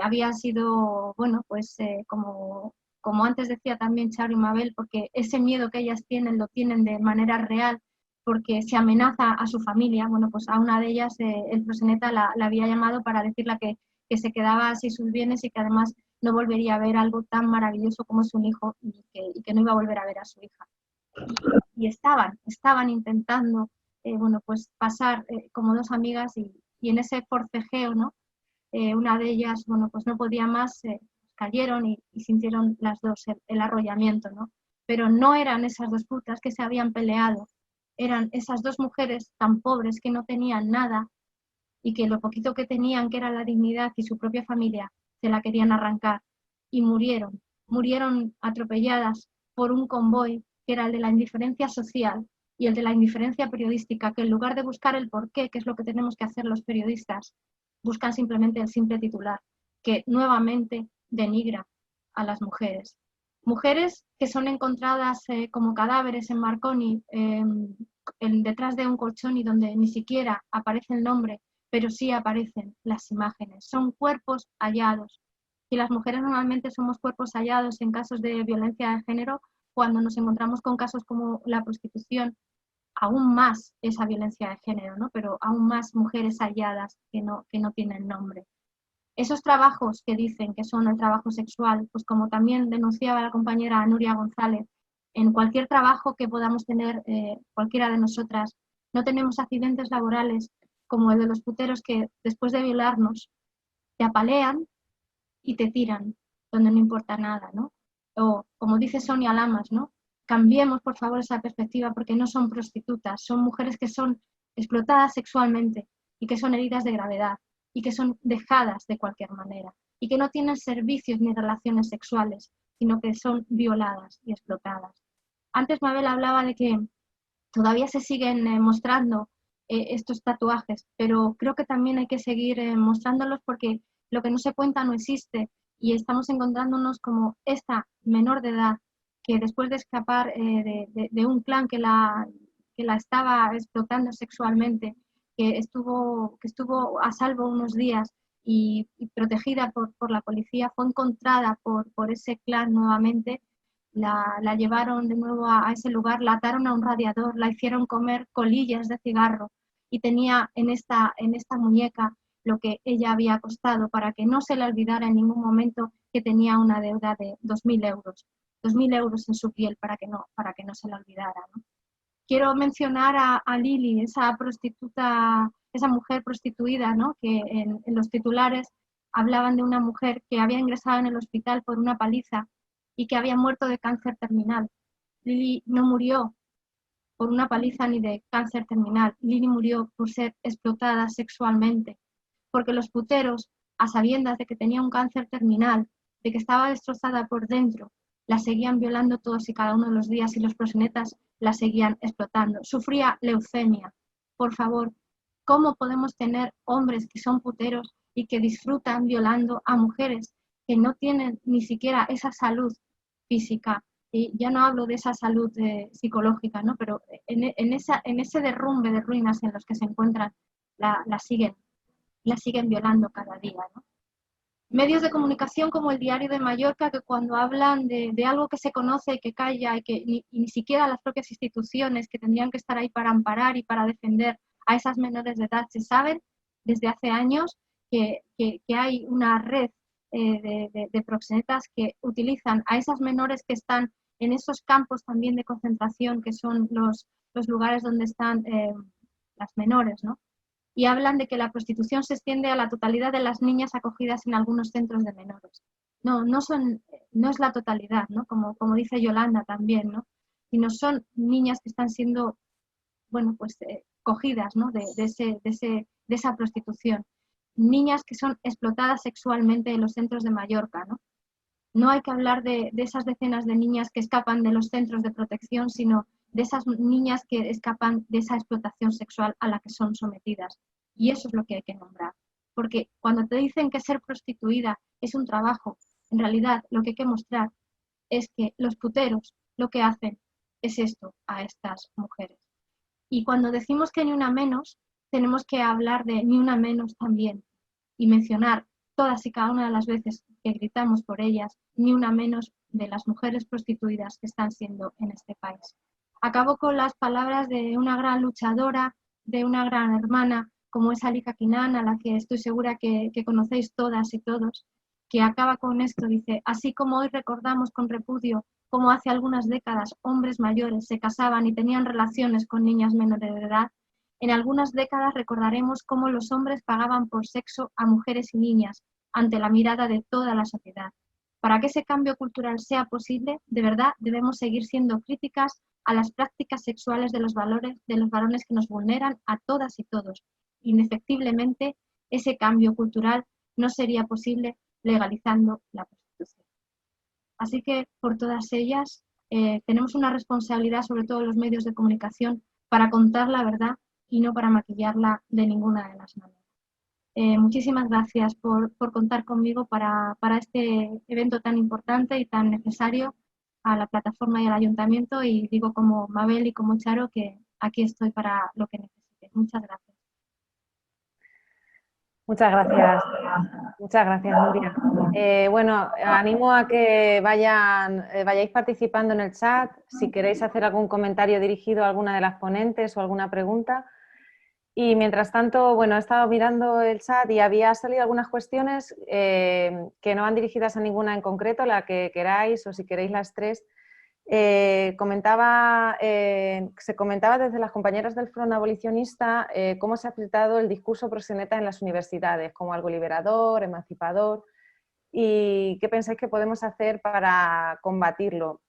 había sido, bueno, pues como antes decía también Charo y Mabel, porque ese miedo que ellas tienen lo tienen de manera real, porque se amenaza a su familia. Bueno, pues a una de ellas el proxeneta la había llamado para decirle que se quedaba así sus bienes y que además no volvería a ver algo tan maravilloso como es un hijo y que no iba a volver a ver a su hija. Y estaban intentando, bueno, pues pasar como 2 amigas y en ese forcejeo, ¿no? Una de ellas, bueno, pues no podía más, cayeron y sintieron las dos el arrollamiento, ¿no? Pero no eran esas 2 putas que se habían peleado, eran esas 2 mujeres tan pobres que no tenían nada y que lo poquito que tenían, que era la dignidad y su propia familia, se la querían arrancar y murieron atropelladas por un convoy que era el de la indiferencia social y el de la indiferencia periodística, que en lugar de buscar el porqué, que es lo que tenemos que hacer los periodistas, buscan simplemente el simple titular, que nuevamente denigra a las mujeres. Mujeres que son encontradas como cadáveres en Marconi, detrás de un colchón y donde ni siquiera aparece el nombre, pero sí aparecen las imágenes. Son cuerpos hallados. Y las mujeres normalmente somos cuerpos hallados en casos de violencia de género cuando nos encontramos con casos como la prostitución, aún más esa violencia de género, ¿no? Pero aún más mujeres halladas que no tienen nombre. Esos trabajos que dicen que son el trabajo sexual, pues como también denunciaba la compañera Nuria González, en cualquier trabajo que podamos tener cualquiera de nosotras, no tenemos accidentes laborales como el de los puteros que después de violarnos te apalean y te tiran, donde no importa nada, ¿no? O como dice Sonia Lamas, ¿no? Cambiemos por favor esa perspectiva porque no son prostitutas, son mujeres que son explotadas sexualmente y que son heridas de gravedad y que son dejadas de cualquier manera y que no tienen servicios ni relaciones sexuales, sino que son violadas y explotadas. Antes Mabel hablaba de que todavía se siguen mostrando estos tatuajes, pero creo que también hay que seguir mostrándolos porque lo que no se cuenta no existe y estamos encontrándonos como esta menor de edad que después de escapar de un clan que la estaba explotando sexualmente, que estuvo a salvo unos días y protegida por la policía, fue encontrada por ese clan nuevamente, la llevaron de nuevo a ese lugar, la ataron a un radiador, la hicieron comer colillas de cigarro y tenía en esta muñeca lo que ella había costado para que no se le olvidara en ningún momento que tenía una deuda de 2.000 euros. 2.000 euros en su piel para que no se la olvidara, ¿no? Quiero mencionar a Lili, esa prostituta, esa mujer prostituida, ¿no? Que en los titulares hablaban de una mujer que había ingresado en el hospital por una paliza y que había muerto de cáncer terminal. Lili no murió por una paliza ni de cáncer terminal. Lili murió por ser explotada sexualmente, porque los puteros, a sabiendas de que tenía un cáncer terminal, de que estaba destrozada por dentro, la seguían violando todos y cada uno de los días y los proxenetas la seguían explotando. Sufría leucemia. Por favor, ¿cómo podemos tener hombres que son puteros y que disfrutan violando a mujeres que no tienen ni siquiera esa salud física? Y ya no hablo de esa salud psicológica, ¿no? Pero en ese derrumbe de ruinas en los que se encuentran, la siguen violando cada día, ¿no? Medios de comunicación como el Diario de Mallorca, que cuando hablan de algo que se conoce y que calla y que ni siquiera las propias instituciones que tendrían que estar ahí para amparar y para defender a esas menores de edad se saben desde hace años que hay una red de proxenetas que utilizan a esas menores que están en esos campos también de concentración que son los lugares donde están las menores, ¿no? Y hablan de que la prostitución se extiende a la totalidad de las niñas acogidas en algunos centros de menores. No es la totalidad, ¿no? Como dice Yolanda también, ¿no? Sino son niñas que están siendo, bueno, pues cogidas, ¿no? de esa prostitución. Niñas que son explotadas sexualmente en los centros de Mallorca, ¿no? No hay que hablar de esas decenas de niñas que escapan de los centros de protección, sino de esas niñas que escapan de esa explotación sexual a la que son sometidas. Y eso es lo que hay que nombrar. Porque cuando te dicen que ser prostituida es un trabajo, en realidad lo que hay que mostrar es que los puteros lo que hacen es esto a estas mujeres. Y cuando decimos que ni una menos, tenemos que hablar de ni una menos también y mencionar todas y cada una de las veces que gritamos por ellas, ni una menos de las mujeres prostituidas que están siendo en este país. Acabo con las palabras de una gran luchadora, de una gran hermana, como es Alika Kinan, a la que estoy segura que conocéis todas y todos, que acaba con esto, dice: así como hoy recordamos con repudio cómo hace algunas décadas hombres mayores se casaban y tenían relaciones con niñas menores de edad, en algunas décadas recordaremos cómo los hombres pagaban por sexo a mujeres y niñas ante la mirada de toda la sociedad. Para que ese cambio cultural sea posible, de verdad debemos seguir siendo críticas a las prácticas sexuales de los varones que nos vulneran a todas y todos. Indefectiblemente, ese cambio cultural no sería posible legalizando la prostitución. Así que, por todas ellas, tenemos una responsabilidad, sobre todo los medios de comunicación, para contar la verdad y no para maquillarla de ninguna de las maneras. Muchísimas gracias por contar conmigo para este evento tan importante y tan necesario a la plataforma y al ayuntamiento, y digo como Mabel y como Charo que aquí estoy para lo que necesiten. Muchas gracias. Muchas gracias, Muchas gracias, Nuria. Bueno, animo a que vayáis participando en el chat. Si queréis hacer algún comentario dirigido a alguna de las ponentes o alguna pregunta. Y mientras tanto, bueno, he estado mirando el chat y había salido algunas cuestiones que no van dirigidas a ninguna en concreto, la que queráis o si queréis las tres. Se comentaba desde las compañeras del Front Abolicionista cómo se ha aplicado el discurso proxeneta en las universidades como algo liberador, emancipador, y qué pensáis que podemos hacer para combatirlo.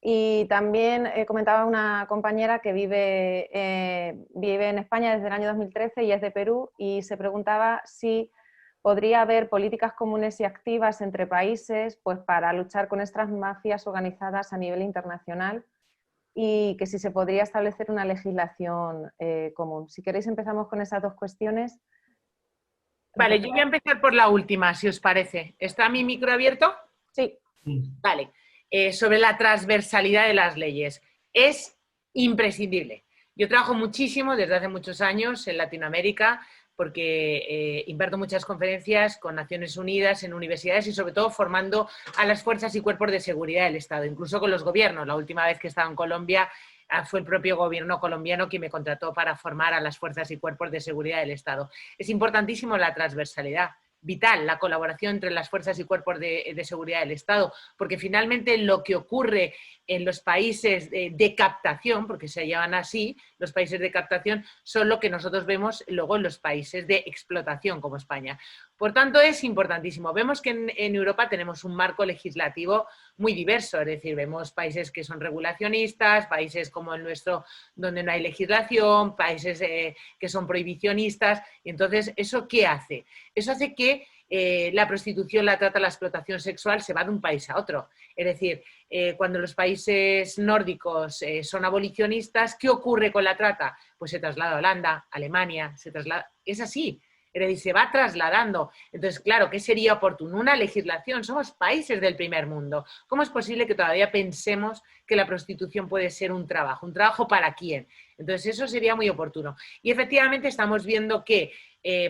Y también comentaba una compañera que vive en España desde el año 2013 y es de Perú, y se preguntaba si podría haber políticas comunes y activas entre países pues, para luchar con estas mafias organizadas a nivel internacional y que si se podría establecer una legislación común. Si queréis empezamos con esas dos cuestiones. Vale, yo voy a empezar por la última, si os parece. ¿Está mi micro abierto? Sí. Vale. Sobre la transversalidad de las leyes. Es imprescindible. Yo trabajo muchísimo desde hace muchos años en Latinoamérica porque imparto muchas conferencias con Naciones Unidas en universidades y sobre todo formando a las fuerzas y cuerpos de seguridad del Estado, incluso con los gobiernos. La última vez que estaba en Colombia fue el propio gobierno colombiano quien me contrató para formar a las fuerzas y cuerpos de seguridad del Estado. Es importantísimo la transversalidad. Vital la colaboración entre las fuerzas y cuerpos de seguridad del Estado, porque finalmente lo que ocurre en los países de captación, porque se llaman así, los países de captación, son lo que nosotros vemos luego en los países de explotación, como España. Por tanto, es importantísimo. Vemos que en Europa tenemos un marco legislativo muy diverso, es decir, vemos países que son regulacionistas, países como el nuestro donde no hay legislación, países que son prohibicionistas, y entonces, ¿eso qué hace? Eso hace que la prostitución, la trata, la explotación sexual se va de un país a otro. Es decir, cuando los países nórdicos son abolicionistas, ¿qué ocurre con la trata? Pues se traslada a Holanda, Alemania, es así. Es decir, se va trasladando. Entonces, claro, ¿qué sería oportuno? Una legislación. Somos países del primer mundo. ¿Cómo es posible que todavía pensemos que la prostitución puede ser un trabajo? ¿Un trabajo para quién? Entonces, eso sería muy oportuno. Y efectivamente estamos viendo que,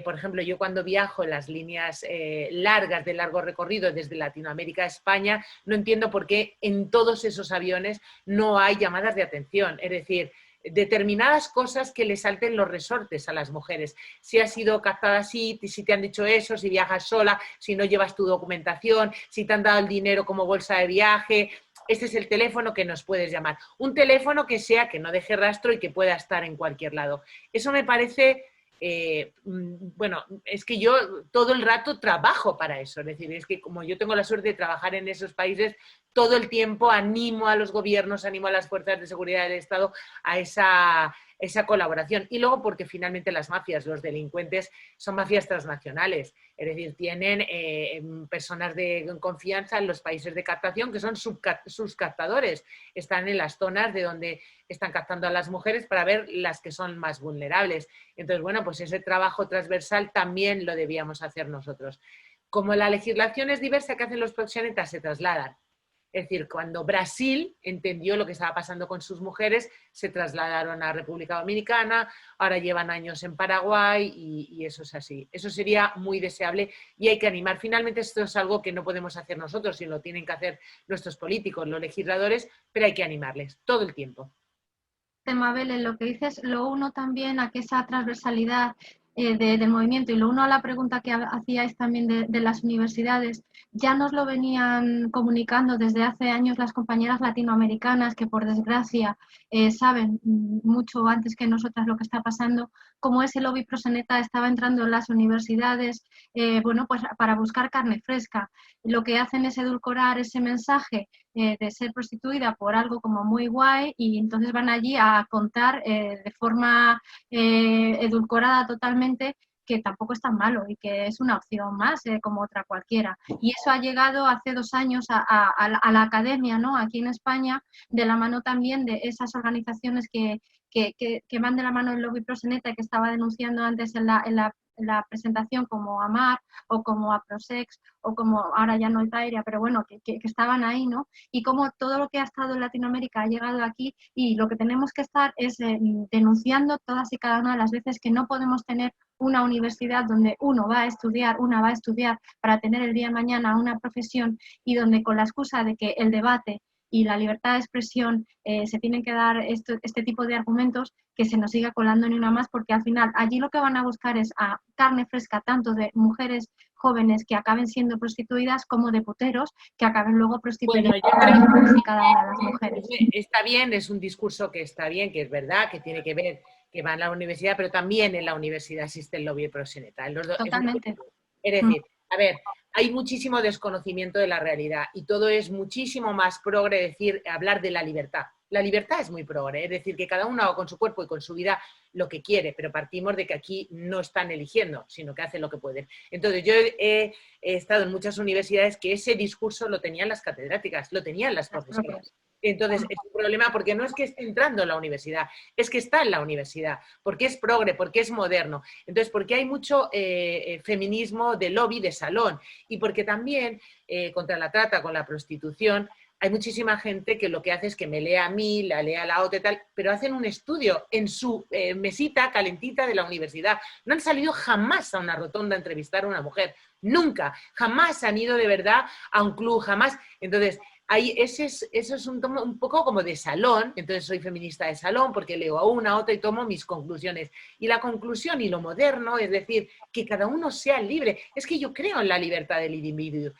por ejemplo, yo cuando viajo en las líneas largas de largo recorrido desde Latinoamérica a España, no entiendo por qué en todos esos aviones no hay llamadas de atención. Es decir, determinadas cosas que le salten los resortes a las mujeres. Si has sido captada así, si te han dicho eso, si viajas sola, si no llevas tu documentación, si te han dado el dinero como bolsa de viaje. Este es el teléfono que nos puedes llamar. Un teléfono que sea, que no deje rastro y que pueda estar en cualquier lado. Eso me parece... bueno, es que yo todo el rato trabajo para eso, es decir, es que como yo tengo la suerte de trabajar en esos países, todo el tiempo animo a los gobiernos, animo a las fuerzas de seguridad del Estado a esa colaboración. Y luego porque finalmente las mafias, los delincuentes, son mafias transnacionales, es decir, tienen personas de confianza en los países de captación que son sus captadores, están en las zonas de donde están captando a las mujeres para ver las que son más vulnerables. Entonces, bueno, pues ese trabajo transversal también lo debíamos hacer nosotros. Como la legislación es diversa, ¿qué hacen los proxenetas? Se trasladan. Es decir, cuando Brasil entendió lo que estaba pasando con sus mujeres, se trasladaron a República Dominicana, ahora llevan años en Paraguay y eso es así. Eso sería muy deseable y hay que animar. Finalmente esto es algo que no podemos hacer nosotros, sino lo tienen que hacer nuestros políticos, los legisladores, pero hay que animarles todo el tiempo. Mabel, en lo que dices, lo uno también a que esa transversalidad del movimiento y lo uno a la pregunta que hacíais también de las universidades, ya nos lo venían comunicando desde hace años las compañeras latinoamericanas que por desgracia saben mucho antes que nosotras lo que está pasando, como ese lobby proxeneta estaba entrando en las universidades, bueno, pues para buscar carne fresca. Lo que hacen es edulcorar ese mensaje de ser prostituida por algo como muy guay y entonces van allí a contar de forma edulcorada totalmente que tampoco es tan malo y que es una opción más como otra cualquiera. Y eso ha llegado hace 2 años a la academia, ¿no? Aquí en España, de la mano también de esas organizaciones que van de la mano del lobby proxeneta que estaba denunciando antes en la presentación como AMAR o como APROSEX o como ahora ya no es Airea, pero bueno, que estaban ahí, ¿no? Y como todo lo que ha estado en Latinoamérica ha llegado aquí, y lo que tenemos que estar es denunciando todas y cada una de las veces que no podemos tener una universidad donde una va a estudiar para tener el día de mañana una profesión, y donde con la excusa de que el debate y la libertad de expresión se tienen que dar este tipo de argumentos, que se nos siga colando ni una más, porque al final allí lo que van a buscar es a carne fresca, tanto de mujeres jóvenes que acaben siendo prostituidas como de puteros que acaben luego prostituyendo a cada una de las mujeres. Está bien, es un discurso que está bien, que es verdad, que tiene que ver que van a la universidad, pero también en la universidad existe el lobby proxeneta. Totalmente. Es decir, a ver, hay muchísimo desconocimiento de la realidad y todo es muchísimo más progre hablar de la libertad. La libertad es muy progre, es decir, que cada uno haga con su cuerpo y con su vida lo que quiere, pero partimos de que aquí no están eligiendo, sino que hacen lo que pueden. Entonces, yo he estado en muchas universidades que ese discurso lo tenían las catedráticas, lo tenían las profesoras. Entonces, es un problema porque no es que esté entrando en la universidad, es que está en la universidad, porque es progre, porque es moderno. Entonces, porque hay mucho feminismo de lobby, de salón, y porque también contra la trata, con la prostitución, hay muchísima gente que lo que hace es que me lea a mí, la lea a la otra y tal, pero hacen un estudio en su mesita calentita de la universidad. No han salido jamás a una rotonda a entrevistar a una mujer, nunca, jamás han ido de verdad a un club, jamás. Entonces, eso es un poco como de salón, entonces soy feminista de salón porque leo a una, a otra y tomo mis conclusiones. Y la conclusión y lo moderno, es decir, que cada uno sea libre. Es que yo creo en la libertad del individuo,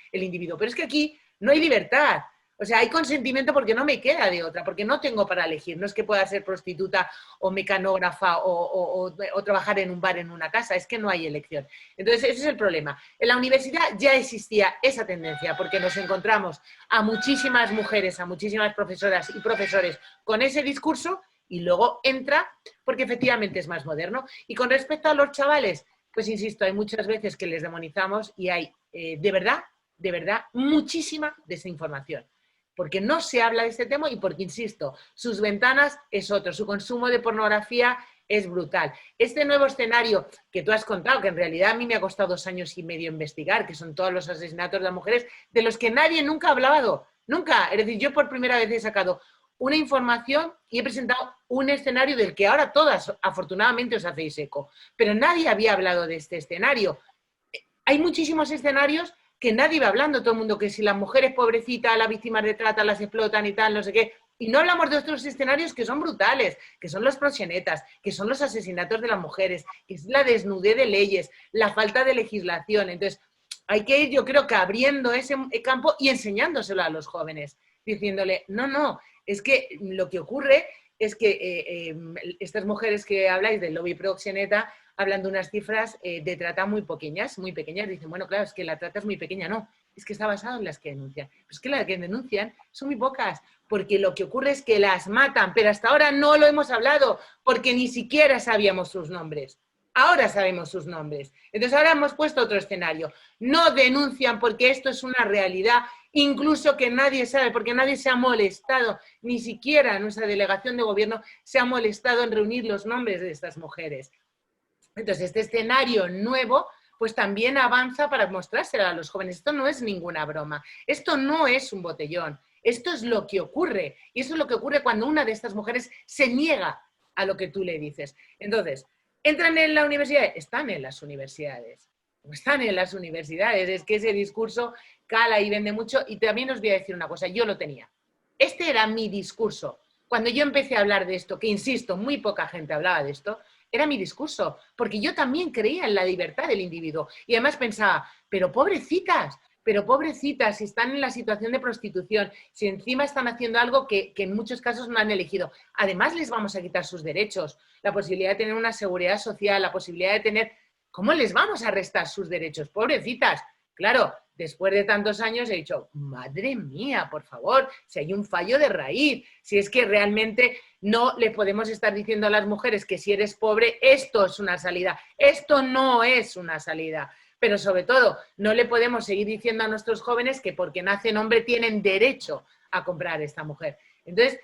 pero es que aquí no hay libertad. O sea, hay consentimiento porque no me queda de otra, porque no tengo para elegir. No es que pueda ser prostituta o mecanógrafa o trabajar en un bar, en una casa, es que no hay elección. Entonces, ese es el problema. En la universidad ya existía esa tendencia, porque nos encontramos a muchísimas mujeres, a muchísimas profesoras y profesores con ese discurso, y luego entra porque efectivamente es más moderno. Y con respecto a los chavales, pues insisto, hay muchas veces que les demonizamos y hay de verdad, muchísima desinformación. Porque no se habla de este tema y porque, insisto, sus ventanas es otro, su consumo de pornografía es brutal. Este nuevo escenario que tú has contado, que en realidad a mí me ha costado 2 años y medio investigar, que son todos los asesinatos de las mujeres, de los que nadie nunca ha hablado, nunca. Es decir, yo por primera vez he sacado una información y he presentado un escenario del que ahora todas, afortunadamente, os hacéis eco, pero nadie había hablado de este escenario. Hay muchísimos escenarios que nadie va hablando, todo el mundo, que si las mujeres pobrecitas, las víctimas de trata las explotan y tal, no sé qué, y no hablamos de otros escenarios que son brutales, que son los proxenetas, que son los asesinatos de las mujeres, que es la desnudez de leyes, la falta de legislación. Entonces, hay que ir, yo creo que abriendo ese campo y enseñándoselo a los jóvenes, diciéndole, no, es que lo que ocurre es que estas mujeres que habláis del lobby proxeneta hablan de unas cifras de trata muy pequeñas. Dicen, bueno, claro, es que la trata es muy pequeña. No, es que está basado en las que denuncian. Pero es que las que denuncian son muy pocas, porque lo que ocurre es que las matan, pero hasta ahora no lo hemos hablado, porque ni siquiera sabíamos sus nombres. Ahora sabemos sus nombres. Entonces ahora hemos puesto otro escenario. No denuncian porque esto es una realidad, incluso que nadie sabe, porque nadie se ha molestado, ni siquiera nuestra delegación de gobierno se ha molestado en reunir los nombres de estas mujeres. Entonces, este escenario nuevo, pues también avanza para mostrárselo a los jóvenes. Esto no es ninguna broma, esto no es un botellón, esto es lo que ocurre. Y eso es lo que ocurre cuando una de estas mujeres se niega a lo que tú le dices. Entonces, ¿entran en la universidad? Están en las universidades. Están en las universidades. Es que ese discurso cala y vende mucho. Y también os voy a decir una cosa, yo lo tenía. Este era mi discurso. Cuando yo empecé a hablar de esto, que insisto, muy poca gente hablaba de esto, era mi discurso, porque yo también creía en la libertad del individuo. Y además pensaba, pero pobrecitas, si están en la situación de prostitución, si encima están haciendo algo que en muchos casos no han elegido, además les vamos a quitar sus derechos, la posibilidad de tener una seguridad social, la posibilidad de tener... ¿Cómo les vamos a restar sus derechos? Pobrecitas. Claro, después de tantos años he dicho, madre mía, por favor, si hay un fallo de raíz, si es que realmente no le podemos estar diciendo a las mujeres que si eres pobre, esto es una salida, esto no es una salida. Pero sobre todo, no le podemos seguir diciendo a nuestros jóvenes que porque nacen hombre tienen derecho a comprar esta mujer. Entonces,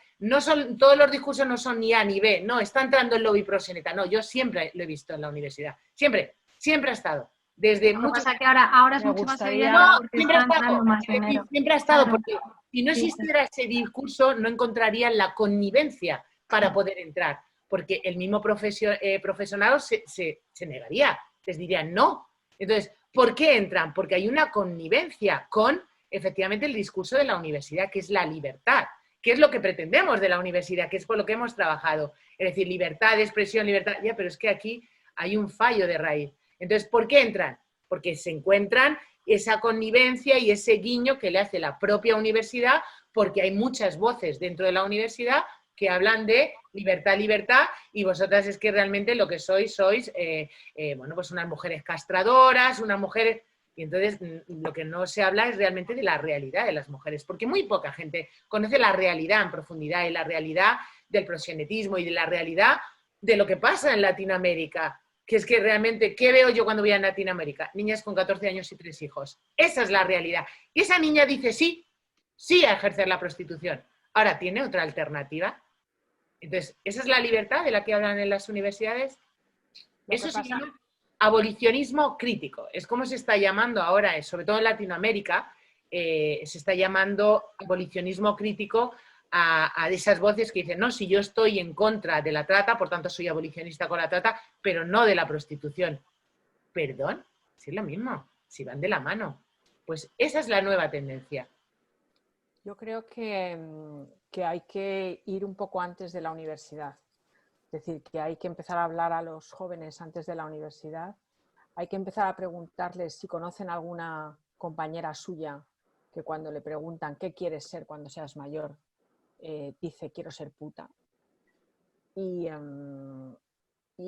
todos los discursos no son ni A ni B, no, está entrando el lobby proxeneta, no, yo siempre lo he visto en la universidad, siempre. Siempre ha estado. Desde Lo que muchos... pasa que ahora es Me mucho más gustaría- evidente No, porque siempre ha está entrando estado. más Es decir, dinero. siempre ha estado, Claro. porque si no Sí, existiera ese discurso, no encontrarían la connivencia para poder entrar, porque el mismo profesional se negaría, les dirían no. Entonces, ¿por qué entran? Porque hay una connivencia con, efectivamente, el discurso de la universidad, que es la libertad, que es lo que pretendemos de la universidad, que es por lo que hemos trabajado. Es decir, libertad de expresión, libertad... Ya, pero es que aquí hay un fallo de raíz. Entonces, ¿por qué entran? Porque se encuentran esa connivencia y ese guiño que le hace la propia universidad, porque hay muchas voces dentro de la universidad que hablan de libertad, libertad, y vosotras es que realmente lo que sois bueno, pues unas mujeres castradoras, unas mujeres... Y entonces lo que no se habla es realmente de la realidad de las mujeres, porque muy poca gente conoce la realidad en profundidad y la realidad del proxenetismo y de la realidad de lo que pasa en Latinoamérica, que es que realmente, ¿qué veo yo cuando voy a Latinoamérica? Niñas con 14 años y 3 hijos. Esa es la realidad. Y esa niña dice sí, sí a ejercer la prostitución. Ahora, ¿tiene otra alternativa? Entonces, ¿esa es la libertad de la que hablan en las universidades? Eso se llama abolicionismo crítico. Es como se está llamando ahora, sobre todo en Latinoamérica, se está llamando abolicionismo crítico a esas voces que dicen, no, si yo estoy en contra de la trata, por tanto soy abolicionista con la trata, pero no de la prostitución. ¿Perdón? Si es lo mismo, si van de la mano. Pues esa es la nueva tendencia. Yo creo que hay que ir un poco antes de la universidad. Es decir, que hay que empezar a hablar a los jóvenes antes de la universidad. Hay que empezar a preguntarles si conocen alguna compañera suya que cuando le preguntan qué quieres ser cuando seas mayor, dice quiero ser puta. Y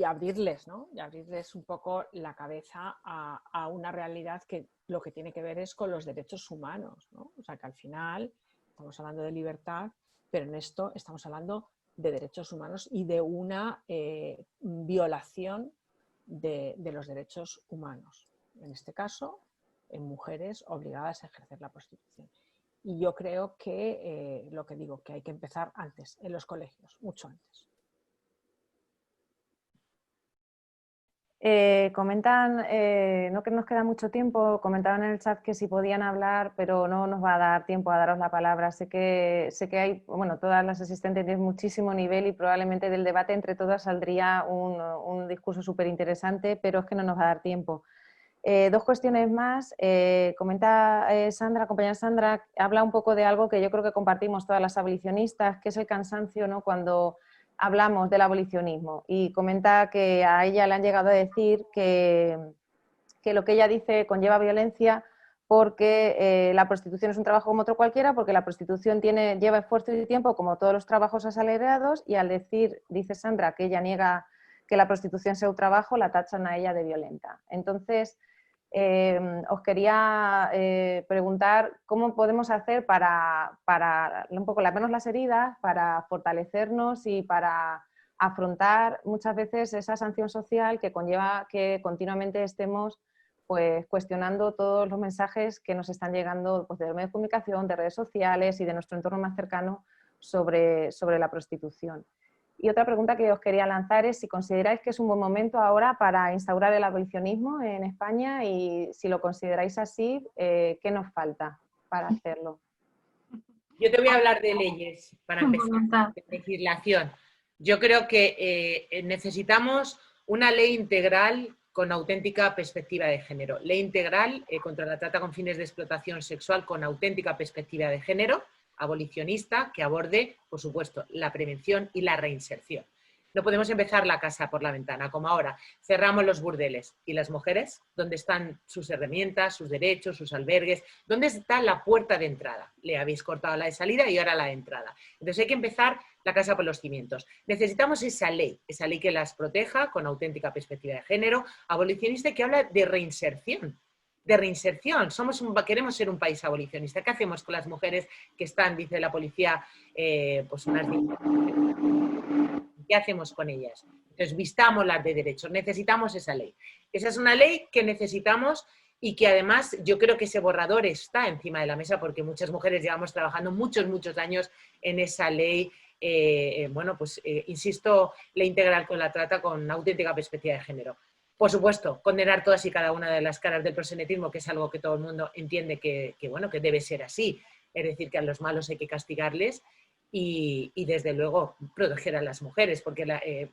abrirles, ¿no? Y abrirles un poco la cabeza a una realidad que lo que tiene que ver es con los derechos humanos, ¿no? O sea, que al final estamos hablando de libertad, pero en esto estamos hablando de derechos humanos y de una violación de los derechos humanos. En este caso, en mujeres obligadas a ejercer la prostitución. Y yo creo que, lo que digo, que hay que empezar antes, en los colegios, mucho antes. Comentan, no que nos queda mucho tiempo, comentaban en el chat que si podían hablar, pero no nos va a dar tiempo a daros la palabra. Sé que hay, bueno, todas las asistentes tienen muchísimo nivel y probablemente del debate entre todas saldría un discurso súper interesante, pero es que no nos va a dar tiempo. Dos cuestiones más. Comenta Sandra, compañera Sandra, habla un poco de algo que yo creo que compartimos todas las abolicionistas, que es el cansancio, ¿no? Cuando hablamos del abolicionismo, y comenta que a ella le han llegado a decir que lo que ella dice conlleva violencia porque la prostitución es un trabajo como otro cualquiera, porque la prostitución lleva esfuerzo y tiempo como todos los trabajos asalariados, y al decir, dice Sandra, que ella niega que la prostitución sea un trabajo, la tachan a ella de violenta. Entonces, os quería preguntar cómo podemos hacer para un poco lamernos las heridas, para fortalecernos y para afrontar muchas veces esa sanción social que conlleva que continuamente estemos pues, cuestionando todos los mensajes que nos están llegando pues, de los medios de comunicación, de redes sociales y de nuestro entorno más cercano sobre la prostitución. Y otra pregunta que os quería lanzar es si consideráis que es un buen momento ahora para instaurar el abolicionismo en España, y si lo consideráis así, ¿qué nos falta para hacerlo? Yo te voy a hablar de leyes para empezar, de legislación. Yo creo que necesitamos una ley integral con auténtica perspectiva de género. Ley integral contra la trata con fines de explotación sexual con auténtica perspectiva de género, abolicionista, que aborde, por supuesto, la prevención y la reinserción. No podemos empezar la casa por la ventana, como ahora. Cerramos los burdeles. ¿Y las mujeres? ¿Dónde están sus herramientas, sus derechos, sus albergues? ¿Dónde está la puerta de entrada? Le habéis cortado la de salida y ahora la de entrada. Entonces hay que empezar la casa por los cimientos. Necesitamos esa ley que las proteja con auténtica perspectiva de género, abolicionista, que habla de reinserción. De reinserción. Queremos ser un país abolicionista. ¿Qué hacemos con las mujeres que están, dice la policía, pues unas... ¿Qué hacemos con ellas? Entonces, vistámoslas de derechos. Necesitamos esa ley. Esa es una ley que necesitamos y que además yo creo que ese borrador está encima de la mesa porque muchas mujeres llevamos trabajando muchos años en esa ley. Insisto, ley integral con la trata con auténtica perspectiva de género. Por supuesto, condenar todas y cada una de las caras del proxenetismo, que es algo que todo el mundo entiende que bueno, que debe ser así. Es decir, que a los malos hay que castigarles y desde luego proteger a las mujeres, porque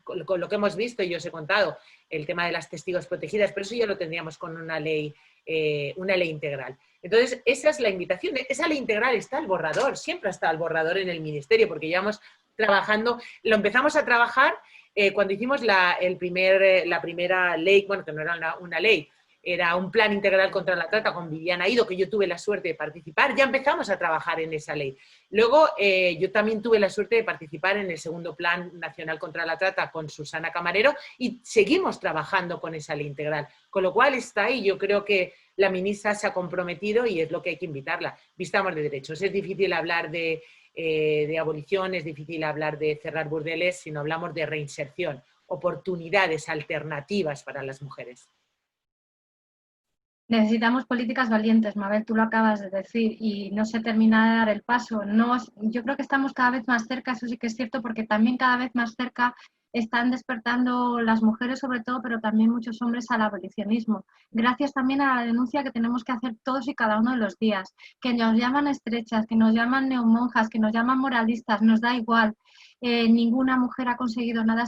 con lo que hemos visto, y yo os he contado, el tema de las testigos protegidas, pero eso ya lo tendríamos con una ley integral. Entonces, esa es la invitación. Esa ley integral está al borrador, siempre está al borrador en el Ministerio, porque llevamos trabajando, lo empezamos a trabajar cuando hicimos la primera ley, bueno, que no era una ley, era un plan integral contra la trata con Viviana Ido, que yo tuve la suerte de participar, ya empezamos a trabajar en esa ley. Luego, yo también tuve la suerte de participar en el segundo Plan Nacional contra la Trata con Susana Camarero y seguimos trabajando con esa ley integral. Con lo cual está ahí, yo creo que la ministra se ha comprometido y es lo que hay que invitarla. Vistamos de derechos. Es difícil hablar de abolición, es difícil hablar de cerrar burdeles, sino hablamos de reinserción, oportunidades alternativas para las mujeres. Necesitamos políticas valientes, Mabel, tú lo acabas de decir, y no se termina de dar el paso. No, yo creo que estamos cada vez más cerca, eso sí que es cierto, porque también cada vez más cerca están despertando las mujeres sobre todo, pero también muchos hombres al abolicionismo. Gracias también a la denuncia que tenemos que hacer todos y cada uno de los días, que nos llaman estrechas, que nos llaman neomonjas, que nos llaman moralistas, nos da igual. Ninguna mujer ha conseguido nada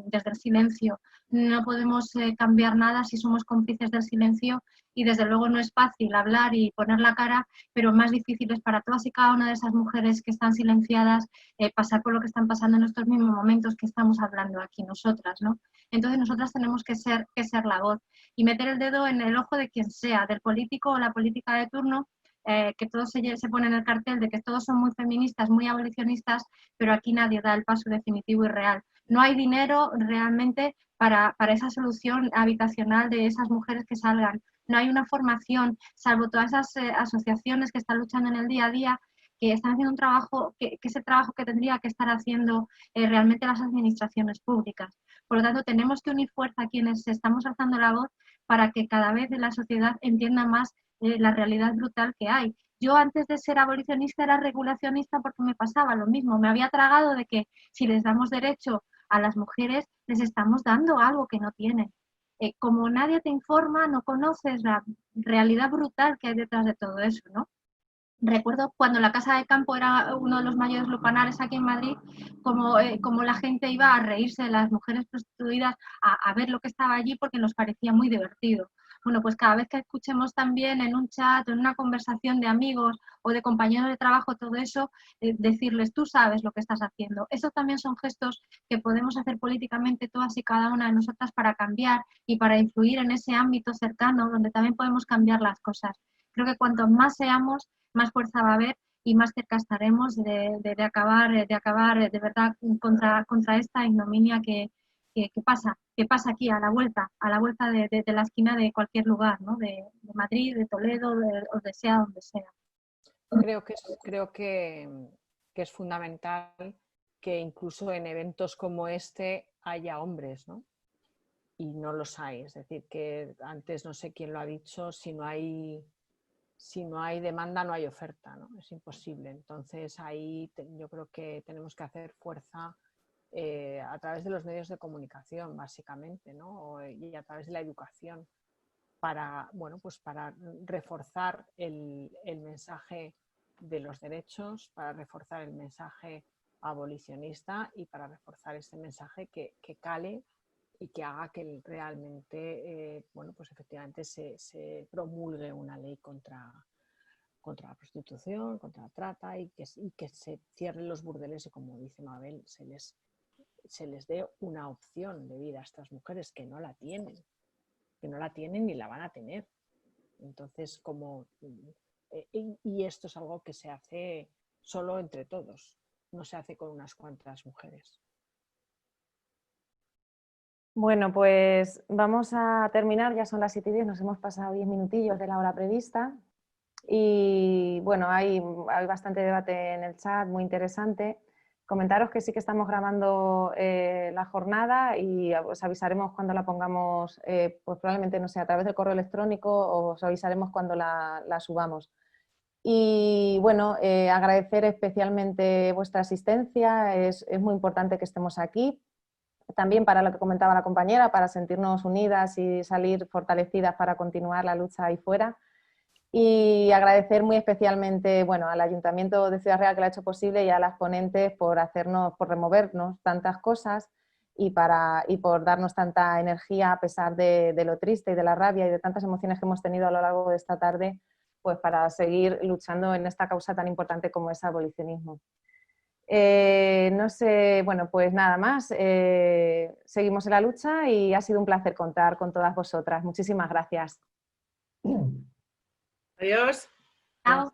desde el silencio. No podemos cambiar nada si somos cómplices del silencio y desde luego no es fácil hablar y poner la cara, pero más difícil es para todas y cada una de esas mujeres que están silenciadas pasar por lo que están pasando en estos mismos momentos que estamos hablando aquí nosotras, ¿no? Entonces nosotras tenemos que ser la voz y meter el dedo en el ojo de quien sea, del político o la política de turno, que todos se ponen el cartel de que todos son muy feministas, muy abolicionistas, pero aquí nadie da el paso definitivo y real. No hay dinero realmente para esa solución habitacional de esas mujeres que salgan. No hay una formación, salvo todas esas asociaciones que están luchando en el día a día, que están haciendo un trabajo, que ese trabajo que tendría que estar haciendo realmente las administraciones públicas. Por lo tanto, tenemos que unir fuerza a quienes estamos alzando la voz para que cada vez la sociedad entienda más la realidad brutal que hay. Yo antes de ser abolicionista era regulacionista porque me pasaba lo mismo. Me había tragado de que si les damos derecho a las mujeres, les estamos dando algo que no tienen. Como nadie te informa, no conoces la realidad brutal que hay detrás de todo eso, ¿no? Recuerdo cuando la Casa de Campo era uno de los mayores lupanares aquí en Madrid, como la gente iba a reírse de las mujeres prostituidas, a ver lo que estaba allí porque nos parecía muy divertido. Bueno, pues cada vez que escuchemos también en un chat, en una conversación de amigos o de compañeros de trabajo, todo eso, decirles, tú sabes lo que estás haciendo. Esos también son gestos que podemos hacer políticamente todas y cada una de nosotras para cambiar y para influir en ese ámbito cercano donde también podemos cambiar las cosas. Creo que cuanto más seamos, más fuerza va a haber y más cerca estaremos de acabar de verdad contra esta ignominia que pasa aquí a la vuelta de la esquina de cualquier lugar, ¿no? De Madrid, de Toledo, o de sea donde sea. Creo que es fundamental que incluso en eventos como este haya hombres, ¿no? Y no los hay. Es decir, que antes no sé quién lo ha dicho, si no hay demanda no hay oferta, ¿no? Es imposible. Entonces ahí yo creo que tenemos que hacer fuerza a través de los medios de comunicación, básicamente, ¿no? Y a través de la educación para, bueno, pues para reforzar el mensaje de los derechos, para reforzar el mensaje abolicionista y para reforzar ese mensaje que cale y que haga que realmente, bueno, pues efectivamente se promulgue una ley contra la prostitución, contra la trata y que se cierren los burdeles y, como dice Mabel, se les dé una opción de vida a estas mujeres que no la tienen ni la van a tener. Entonces, y esto es algo que se hace solo entre todos, no se hace con unas cuantas mujeres. Bueno, pues vamos a terminar, ya son las 7:10, nos hemos pasado 10 minutillos de la hora prevista y bueno, hay bastante debate en el chat, muy interesante. Comentaros que sí que estamos grabando la jornada y os avisaremos cuando la pongamos, pues probablemente, no sé, a través del correo electrónico, o os avisaremos cuando la subamos. Y bueno, agradecer especialmente vuestra asistencia, es muy importante que estemos aquí. también para lo que comentaba la compañera, para sentirnos unidas y salir fortalecidas para continuar la lucha ahí fuera. Y agradecer muy especialmente, bueno, al Ayuntamiento de Ciudad Real que lo ha hecho posible y a las ponentes por removernos tantas cosas y por darnos tanta energía a pesar de lo triste y de la rabia y de tantas emociones que hemos tenido a lo largo de esta tarde, pues para seguir luchando en esta causa tan importante como es el abolicionismo. No sé, bueno, pues nada más. Seguimos en la lucha y ha sido un placer contar con todas vosotras. Muchísimas gracias. Adiós. Chao.